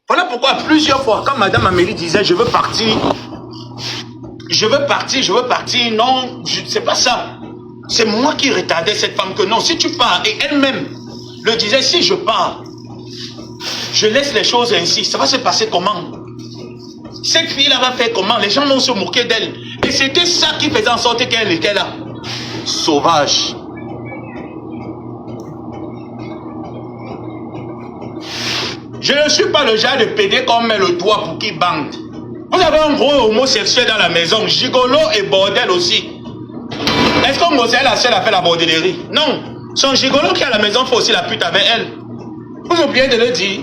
Voilà pourquoi plusieurs fois, quand Madame Amélie disait je veux partir, non, c'est pas ça. C'est moi qui retardais cette femme que non, si tu pars, et elle-même le disait, si je pars, je laisse les choses ainsi, ça va se passer comment? Cette fille-là va faire comment? Les gens vont se moquer d'elle. Et c'était ça qui faisait en sorte qu'elle était là. Sauvage. Je ne suis pas le genre de pédé qu'on met le doigt pour qu'il bande. Vous avez un gros homosexuel dans la maison, gigolo et bordel aussi. Est-ce qu'on est la seule à faire la bordellerie? Non. Son gigolo qui est à la maison fait aussi la pute avec elle. Vous oubliez de le dire.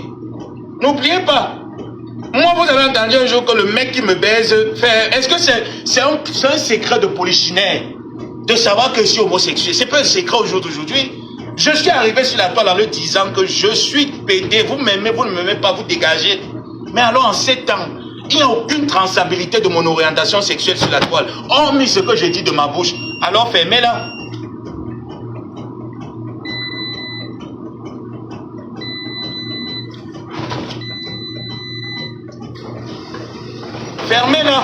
N'oubliez pas. Moi, vous avez entendu un jour que le mec qui me baise fait... Est-ce que c'est un secret de polichinelle de savoir que je suis homosexuel? C'est pas un secret aujourd'hui. Je suis arrivé sur la toile en le disant que je suis pédé. Vous m'aimez, vous ne m'aimez pas, vous dégagez. Mais alors en 7 ans, il n'y a aucune traçabilité de mon orientation sexuelle sur la toile. Hormis ce que j'ai dit de ma bouche. Alors fermez-la. Fermez-la.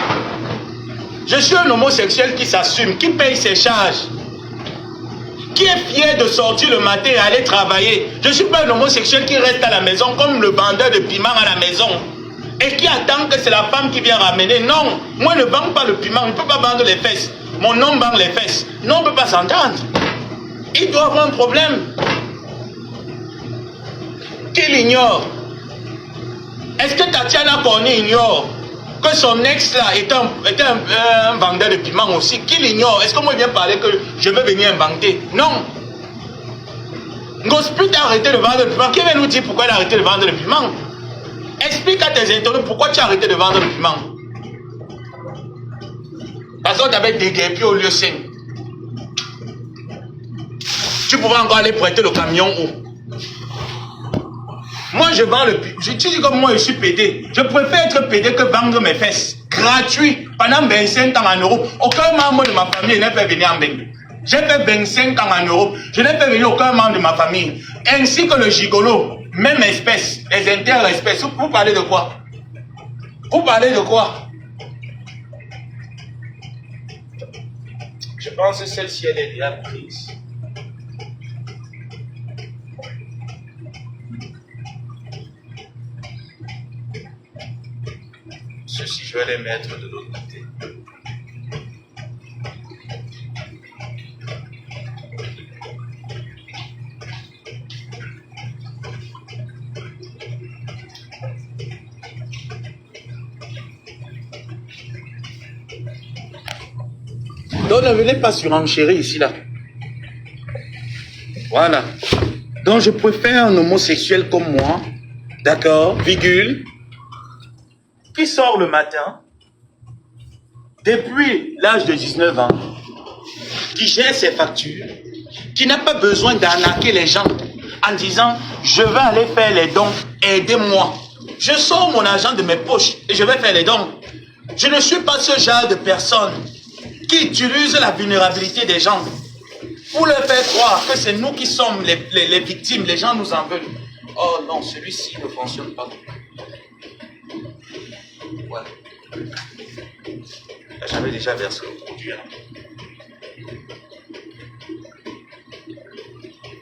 Je suis un homosexuel qui s'assume, qui paye ses charges, qui est fier de sortir le matin et aller travailler. Je ne suis pas un homosexuel qui reste à la maison comme le vendeur de piment à la maison et qui attend que c'est la femme qui vient ramener. Non, moi je ne vends pas le piment, je ne peux pas vendre les fesses. Mon homme vend les fesses. Non, on ne peut pas s'entendre. Il doit avoir un problème. Qu'il ignore. Est-ce que Tatiana Cornet ignore que son ex là est un vendeur de piment aussi? Qu'il ignore. Est-ce que moi je viens parler que je veux venir inventer? Non. Ngosput a arrêté de vendre le piment. Qui vient nous dire pourquoi il a arrêté de vendre le piment? Explique à tes internautes pourquoi tu as arrêté de vendre le piment. Parce qu'on t'avait déguerpi au lieu 5. Tu pouvais encore aller prêter le camion où? Moi, je vends le... Tu dis comme moi, je suis pédé. Je préfère être pédé que vendre mes fesses. Gratuit. Pendant 25 ans en Europe. Aucun membre de ma famille n'est fait venir en Belgique. J'ai fait 25 ans en Europe. Je n'ai fait venir aucun membre de ma famille. Ainsi que le gigolo. Même espèce. Les interespèces. Vous parlez de quoi? Vous parlez de quoi? Je pense que celle-ci, elle est déjà prise. Ceci, je vais les mettre de l'autre côté. Donc ne venez pas surenchérir ici là. Voilà. Donc je préfère un homosexuel comme moi, d'accord, virgule, qui sort le matin, depuis l'âge de 19 ans, qui gère ses factures, qui n'a pas besoin d'arnaquer les gens en disant « Je vais aller faire les dons, aidez-moi ». Je sors mon argent de mes poches et je vais faire les dons. Je ne suis pas ce genre de personne qui utilise la vulnérabilité des gens pour leur faire croire que c'est nous qui sommes les victimes. Les gens nous en veulent. Oh non, celui-ci ne fonctionne pas. Ouais. J'avais déjà versé le produit. Hein.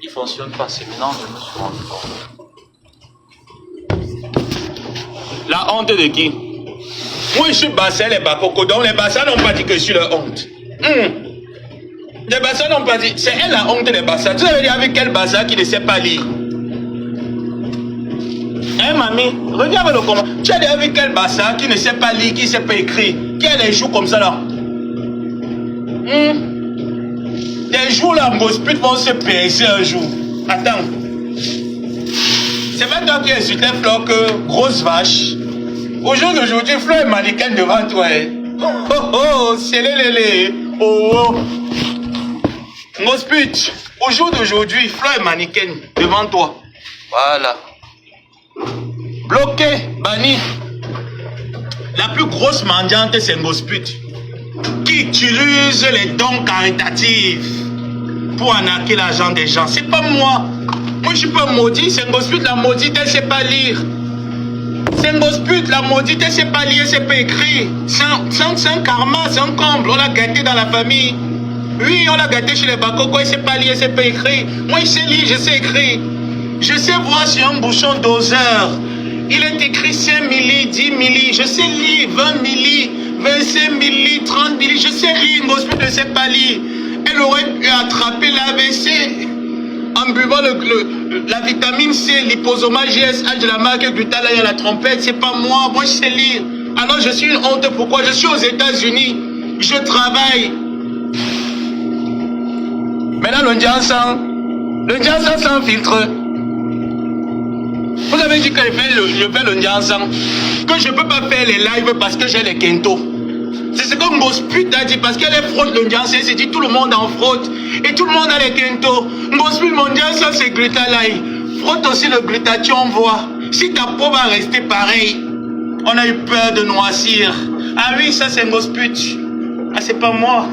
Il ne fonctionne pas. C'est maintenant que je me suis rendu compte. La honte de qui? Moi, je suis Bassa, les Bakoko. Donc, les Bassa n'ont pas dit que je suis leur honte. Les Bassa n'ont pas dit. C'est elle la honte des Bassa. Tu avais dit avec quel Bassa qui ne sait pas lire? Hein, mamie? Regarde le comment. Tu as dit avec quel Bassa qui ne sait pas lire, qui ne sait pas écrire, qui a des joues comme ça là? Des jours là, Ngosput vont se percer un jour. Attends. C'est pas toi qui insultais Flo que grosse vache. Au jour d'aujourd'hui, Flo est mannequin devant toi. Oh oh, c'est lélélé. Oh oh. Ngosput, au jour d'aujourd'hui, Flo est mannequin devant toi. Voilà. Bloqué, banni. La plus grosse mendiante, c'est Ngosput, qui utilise les dons caritatifs pour arnaquer l'argent des gens. C'est pas moi. Moi, je suis pas maudit. C'est Ngosput, la maudite, elle sait pas lire. C'est Ngosput, la maudite, elle sait pas lire, elle sait pas écrire. C'est un karma, c'est un comble. On l'a gâté dans la famille. Oui, on l'a gâté chez les Bakoko, elle sait pas lire, elle sait pas écrire. Moi, je sais lire, je sais écrire. Je sais voir sur un bouchon doseur. Il est écrit 5 milli, 10 milli. Je sais lire 20 milli, 25 milli, 30 milli. Je sais lire, Ngosput ne sait pas lire. Elle aurait pu attraper l'AVC en buvant la vitamine C, l'hyposoma GSH de la marque Glutalaya à la trompette. C'est pas moi, moi je sais lire. Alors je suis une honte. Pourquoi? Je suis aux États-Unis. Je travaille. Maintenant le Ndiansan sans filtre. Vous avez dit que je fais le Ndiansan, que je ne peux pas faire les lives parce que j'ai les Kento. C'est ce que Ngosput a dit, parce qu'elle est fraude le Ndiansan, c'est dit tout le monde en fraude. Et tout le monde a les Kento. Ngosput, mon Ndiansan, c'est Glutalai. Fraude aussi le glutathion, voit. Si ta peau va rester pareil, on a eu peur de noircir. Ah oui, ça c'est Ngosput. Ah, c'est pas moi.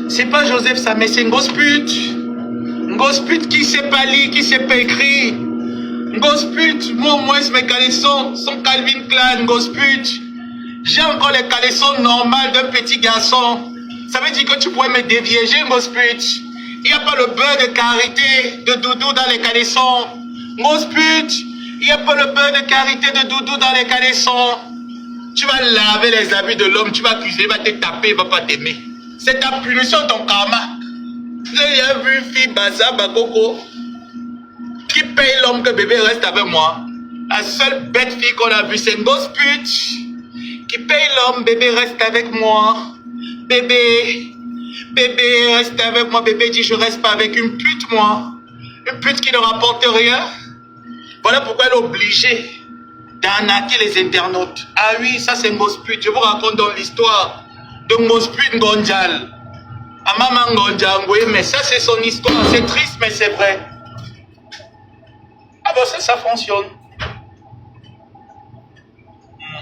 C'est pas Joseph ça, mais c'est Ngosput. Ngosput qui sait pas lire, qui sait pas écrire. Ngosput, moi au moins mes caleçons sont Calvin Klein, Ngosput. J'ai encore les caleçons normales d'un petit garçon. Ça veut dire que tu pourrais me déviéger, Ngosput. Il n'y a pas le beurre de karité de doudou dans les caleçons. Ngosput, il n'y a pas le beurre de karité de doudou dans les caleçons. Tu vas laver les habits de l'homme, tu vas cuisiner, il va te taper, il ne va pas t'aimer. C'est ta punition, ton karma. J'ai vu fille Baza Bakoko qui paye l'homme que bébé reste avec moi. La seule bête fille qu'on a vue, c'est Ngosput qui paye l'homme, bébé reste avec moi. Bébé reste avec moi. Bébé dit je reste pas avec une pute, moi. Une pute qui ne rapporte rien. Voilà pourquoi elle est obligée d'arnaquer les internautes. Ah oui, ça c'est Ngosput. Je vous raconte dans l'histoire de Ngosput Ngonjal. À Maman Ngonjal, mais ça c'est son histoire. C'est triste, mais c'est vrai. Ah bon, ça fonctionne.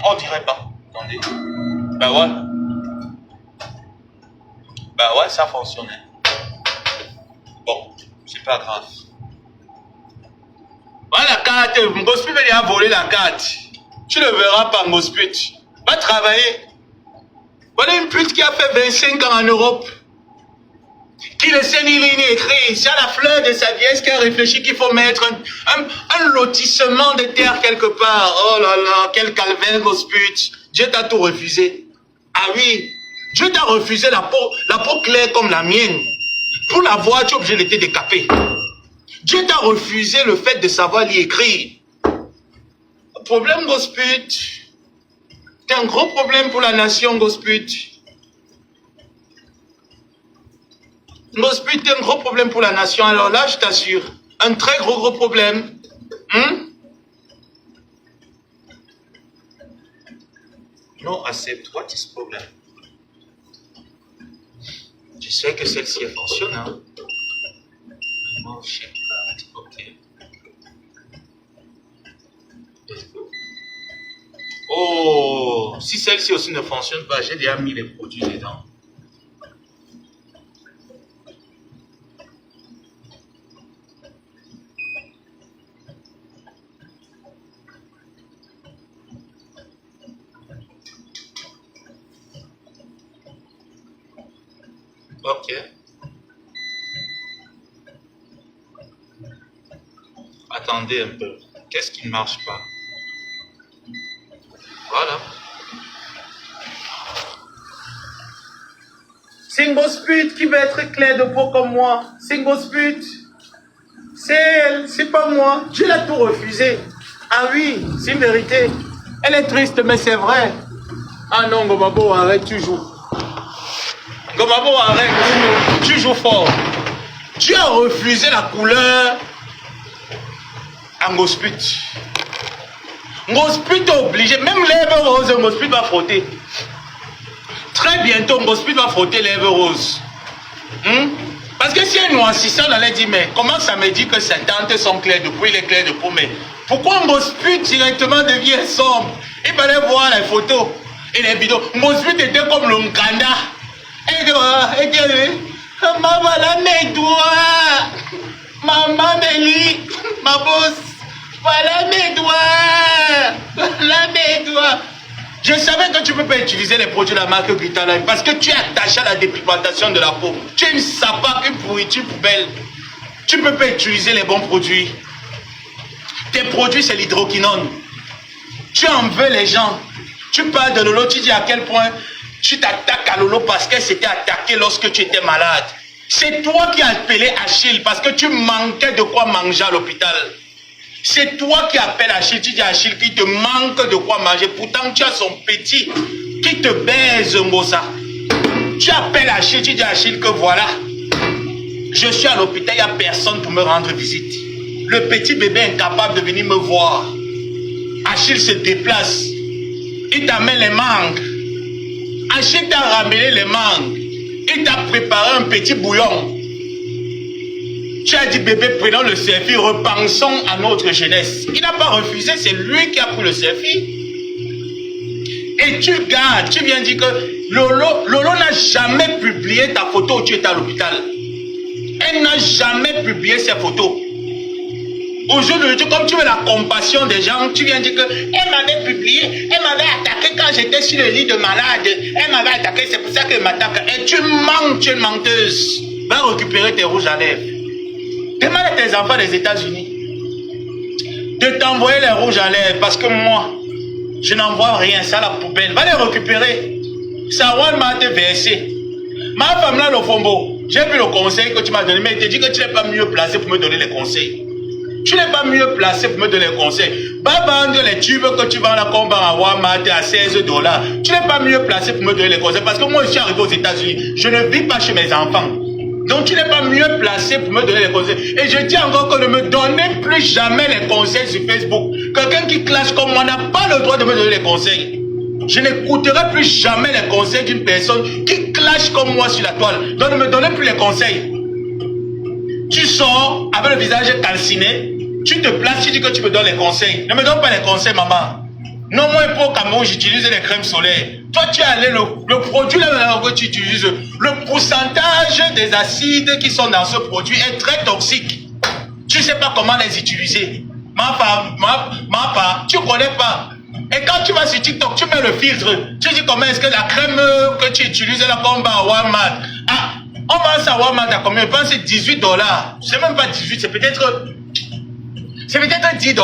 On dirait pas. Attendez. Bah ouais. Bah ouais, ça fonctionnait. Bon, c'est pas grave. Voilà la carte. Ngosput vient voler la carte. Tu ne verras pas, Ngosput. Va travailler. Voilà une pute qui a fait 25 ans en Europe. Qui ne sait ni lire ni écrire. C'est à la fleur de sa vieillesse qui a réfléchi qu'il faut mettre un lotissement de terre quelque part. Oh là là, quel calvaire, Ngosput. Dieu t'a tout refusé. Ah oui, Dieu t'a refusé la peau claire comme la mienne. Pour la voir, tu es obligé de te décaper. Dieu t'a refusé le fait de savoir lire et écrire. Le problème, Ngosput, c'est un gros problème pour la nation, Ngosput. Ngosput est un gros problème pour la nation. Alors là, je t'assure, un très gros problème. Non, accepte. What is problem? Tu sais que celle-ci fonctionne, hein? Non, je sais pas. Ok. si celle-ci aussi ne fonctionne pas, j'ai déjà mis les produits dedans. Ok. Attendez un peu. Qu'est-ce qui ne marche pas? Voilà. Single Sput qui veut être clair de peau comme moi. Single Sput. C'est elle, c'est pas moi. Je l'ai tout refusé. Ah oui, c'est une vérité. Elle est triste, mais c'est vrai. Ah non, Gomabo, arrête, tu joues. Gomabo, arrête, tu joues fort. Tu as refusé la couleur en Ngosput. Ngosput est obligé, même l'herbe rose, Ngosput va frotter. Très bientôt, Ngosput va frotter l'herbe rose. Parce que si un noircissant, on allait dire, mais comment ça me dit que ses tentes sont claires de peau, il est clair de peau, mais pourquoi Ngosput directement devient sombre? Il fallait voir les photos et les vidéos. Ngosput était comme le Nkanda. Et maman, voilà mes doigts. Maman, Mélie, ma bosse. Voilà mes doigts. Voilà mes doigts. Je savais que tu ne peux pas utiliser les produits de la marque Gritalife parce que tu es attaché à la dépigmentation de la peau. Tu es une sapape, une pourriture poubelle. Tu ne peux pas utiliser les bons produits. Tes produits, c'est l'hydroquinone. Tu en veux les gens. Tu parles de Lolo, tu dis à quel point tu t'attaques à Lolo parce qu'elle s'était attaquée lorsque tu étais malade. C'est toi qui as appelé Achille parce que tu manquais de quoi manger à l'hôpital. C'est toi qui appelles Achille, tu dis à Achille qu'il te manque de quoi manger. Pourtant, tu as son petit qui te baise, Ngosa. Tu appelles Achille, tu dis à Achille que voilà, je suis à l'hôpital, il n'y a personne pour me rendre visite. Le petit bébé est incapable de venir me voir. Achille se déplace. Il t'amène les mangues. Achille t'a ramené les mangues. Il t'a préparé un petit bouillon. Tu as dit, bébé, prenons le selfie, repensons à notre jeunesse. Il n'a pas refusé, c'est lui qui a pris le selfie. Et tu gardes, tu viens dire que Lolo n'a jamais publié ta photo où tu étais à l'hôpital. Elle n'a jamais publié ses photos. Aujourd'hui, comme tu veux la compassion des gens, tu viens dire que elle m'avait publié, elle m'avait attaqué quand j'étais sur le lit de malade. Elle m'avait attaqué, c'est pour ça qu'elle m'attaque. Et tu mens, tu es une menteuse. Va récupérer tes rouges à lèvres. Demande à tes enfants des États-Unis de t'envoyer les rouges à lèvres parce que moi, je n'envoie rien, ça à la poubelle. Va les récupérer. Ça va te verser. Ma femme là, le fombo, j'ai vu le conseil que tu m'as donné, mais tu dis que tu n'es pas mieux placé pour me donner les conseils. Tu n'es pas mieux placé pour me donner les conseils. Va vendre les tubes que tu vends la combat à Walmart à $16. Tu n'es pas mieux placé pour me donner les conseils parce que moi, je suis arrivé aux États-Unis. Je ne vis pas chez mes enfants. Donc tu n'es pas mieux placé pour me donner les conseils. Et je dis encore que ne me donnez plus jamais les conseils sur Facebook. Quelqu'un qui clash comme moi n'a pas le droit de me donner les conseils. Je n'écouterai plus jamais les conseils d'une personne qui clash comme moi sur la toile. Donc ne me donnez plus les conseils. Tu sors avec le visage calciné, tu te places, tu dis que tu me donnes les conseils. Ne me donne pas les conseils, maman. Non, moi, pour Cameroun, j'utilise les crèmes solaires. Toi, tu es allé, le produit là que tu utilises, le pourcentage des acides qui sont dans ce produit est très toxique. Tu ne sais pas comment les utiliser. Ma femme, tu ne connais pas. Et quand tu vas sur TikTok, tu mets le filtre. Tu dis comment est-ce que la crème que tu utilises là, comme à Walmart. Ah, on vend ça à Walmart à combien? Je pense que c'est $18. C'est même pas 18, c'est peut-être $10.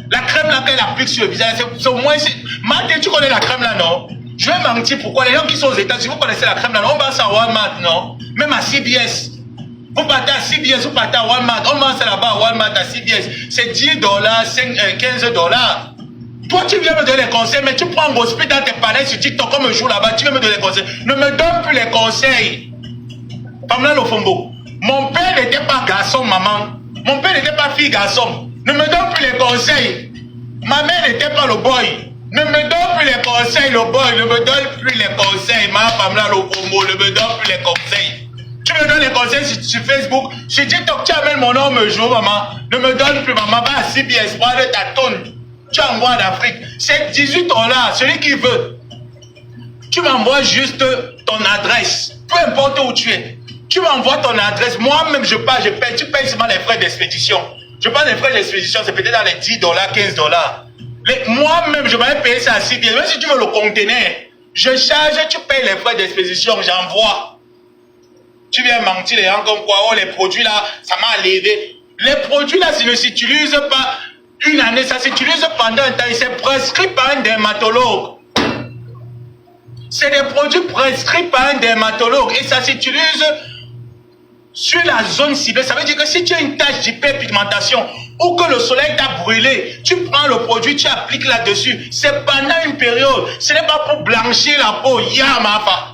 La crème là qu'elle applique sur le visage, c'est au moins... Martin, tu connais la crème là, non? Je vais mentir, pourquoi les gens qui sont aux États-Unis, vous connaissez la crème là, non? On vend ça à Walmart, non? Même à CBS. Vous partez à CBS, vous partez à Walmart. On vend ça là-bas à Walmart, à CBS. C'est $10, $15. Toi, tu viens me donner les conseils, mais tu prends un gospel dans tes palais sur TikTok comme un jour là-bas, tu viens me donner les conseils. Ne me donne plus les conseils. Pamela Lofombo, mon père n'était pas garçon, maman. Mon père n'était pas fille, garçon. Ne me donne plus les conseils. Ma mère n'était pas le boy. Ne me donne plus les conseils, le boy. Ne me donne plus les conseils. Ma Pamela Lofombo, ne me donne plus les conseils. Tu me donnes les conseils sur Facebook. Sur TikTok, tu amènes mon nom un jour, maman. Ne me donne plus, maman. Va à CBS, prends ta tonne. Tu envoies en Afrique. C'est 18 $, celui qui veut. Tu m'envoies juste ton adresse. Peu importe où tu es. Tu m'envoies ton adresse. Moi-même, je pars, je paye. Tu payes seulement les frais d'expédition. Je parle des frais d'expédition, c'est peut-être dans les 10 $, 15 $. Mais moi-même, je vais payer ça à 6 $. Même si tu veux le conteneur, je charge, tu payes les frais d'expédition, j'envoie. Tu viens mentir les gens comme quoi, oh, les produits là, ça m'a levé. Les produits là, ça ne s'utilise pas une année, ça s'utilise pendant un temps. C'est prescrit par un dermatologue. C'est des produits prescrits par un dermatologue et ça s'utilise sur la zone ciblée. Ça veut dire que si tu as une tache d'hyperpigmentation ou que le soleil t'a brûlé, tu prends le produit, tu appliques là-dessus. C'est pendant une période. Ce n'est pas pour blanchir la peau. Ya ma fa.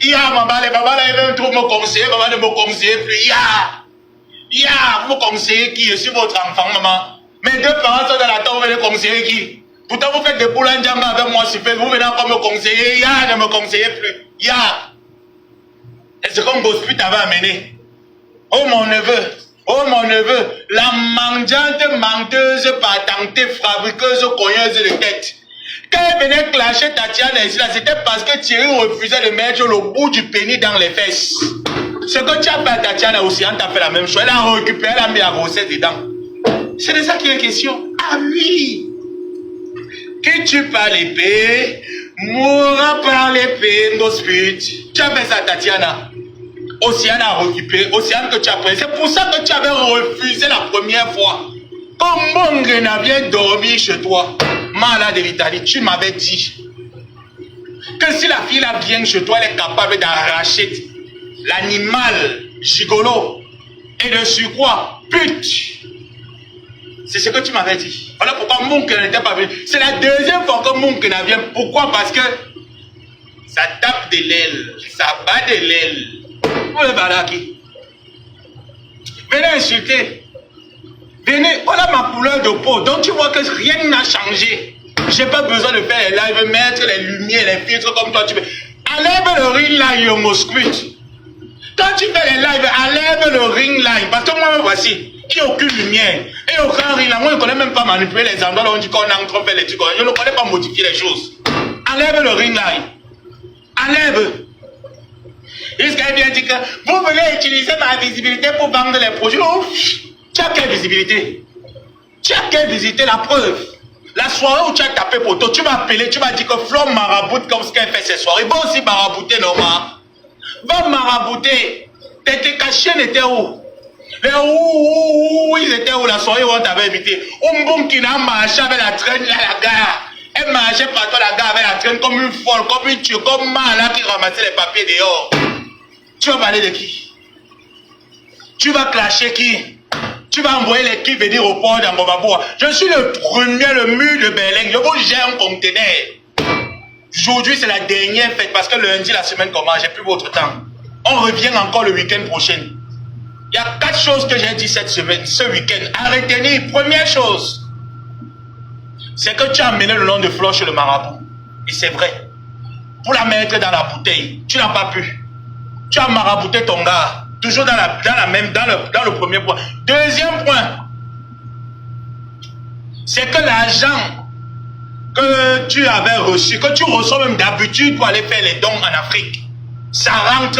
Ya ma ba, les babas là, ils veulent trop me conseiller. Maman ne me conseille plus. Ya, vous me conseillez qui? Je suis votre enfant, maman. Mes deux parents sont dans la tombe, vous venez conseiller qui? Pourtant, vous faites des boules en diamant avec moi, super. Vous venez encore me conseiller. Ya, ne me conseillez plus. Ya. Et c'est comme Gospel t'avait amené. Oh mon neveu, la mendiante menteuse, patentée, fabriqueuse, cogneuse de tête. Quand elle venait clasher Tatiana ici, c'était parce que Thierry refusait de mettre le bout du pénis dans les fesses. Ce que tu as fait à Tatiana aussi, on t'a fait la même chose. Elle a récupéré, elle a mis la grossesse dedans. C'est de ça qu'il est question. Ah oui! Qui tue par l'épée, mourra par l'épée, Gospel. Tu as fait ça à Tatiana. Océane a récupéré, Océane que tu as pris. C'est pour ça que tu avais refusé la première fois. Comme mon grenat vient dormir chez toi, malade de l'Italie, tu m'avais dit que si la fille là vient chez toi, elle est capable d'arracher l'animal gigolo et de surcroît pute. C'est ce que tu m'avais dit. Voilà pourquoi mon grenat n'était pas venu. C'est la deuxième fois que mon grenat vient. Pourquoi? Parce que ça tape de l'aile, ça bat de l'aile. Vous êtes là qui? Venez insulter. Venez, voilà ma couleur de peau. Donc tu vois que rien n'a changé. J'ai pas besoin de faire les lives, mettre les lumières, les filtres comme toi tu veux. Enlève le ring light, yo mosquito. Quand tu fais les lives, enlève le ring light. Parce que moi, voici, il n'y a aucune lumière. Et aucun ring light. Moi, je ne connais même pas manipuler les endroits où on dit qu'on est en train de faire les trucs. Je ne connais pas modifier les choses. Enlève le ring light. Enlève. Jusqu'à bien dit que vous voulez utiliser ma visibilité pour vendre les produits. Oh, tu as quelle visibilité? Tu as quelle visibilité? La preuve. La soirée où tu as tapé pour toi, tu m'as appelé, tu m'as dit que Flo maraboute comme ce qu'elle fait ces soirées. Va aussi marabouter, normal. Va marabouter. Tes cachets étaient où? Ils étaient où la soirée où on t'avait invité? Umboum qui n'a marché avec la traîne là, la gare. Elle marchait partout la gare avec la traîne comme une folle, comme une tue, comme mal qui ramassait les papiers dehors. Tu vas parler de qui? Tu vas clasher qui? Tu vas envoyer l'équipe venir au port d'Angobaboua. Je suis le premier, le mur de Berlin. Je vous gère un conteneur. Aujourd'hui, c'est la dernière fête parce que lundi, la semaine commence. J'ai plus votre temps. On revient encore le week-end prochain. Il y a 4 choses que j'ai dit cette semaine, ce week-end. À retenir, première chose, c'est que tu as amené le nom de Flo chez le marabout. Et c'est vrai. Pour la mettre dans la bouteille, tu n'as pas pu. Tu as marabouté ton gars. Toujours dans le premier point. Deuxième point, c'est que l'argent que tu avais reçu, que tu reçois même d'habitude pour aller faire les dons en Afrique, ça rentre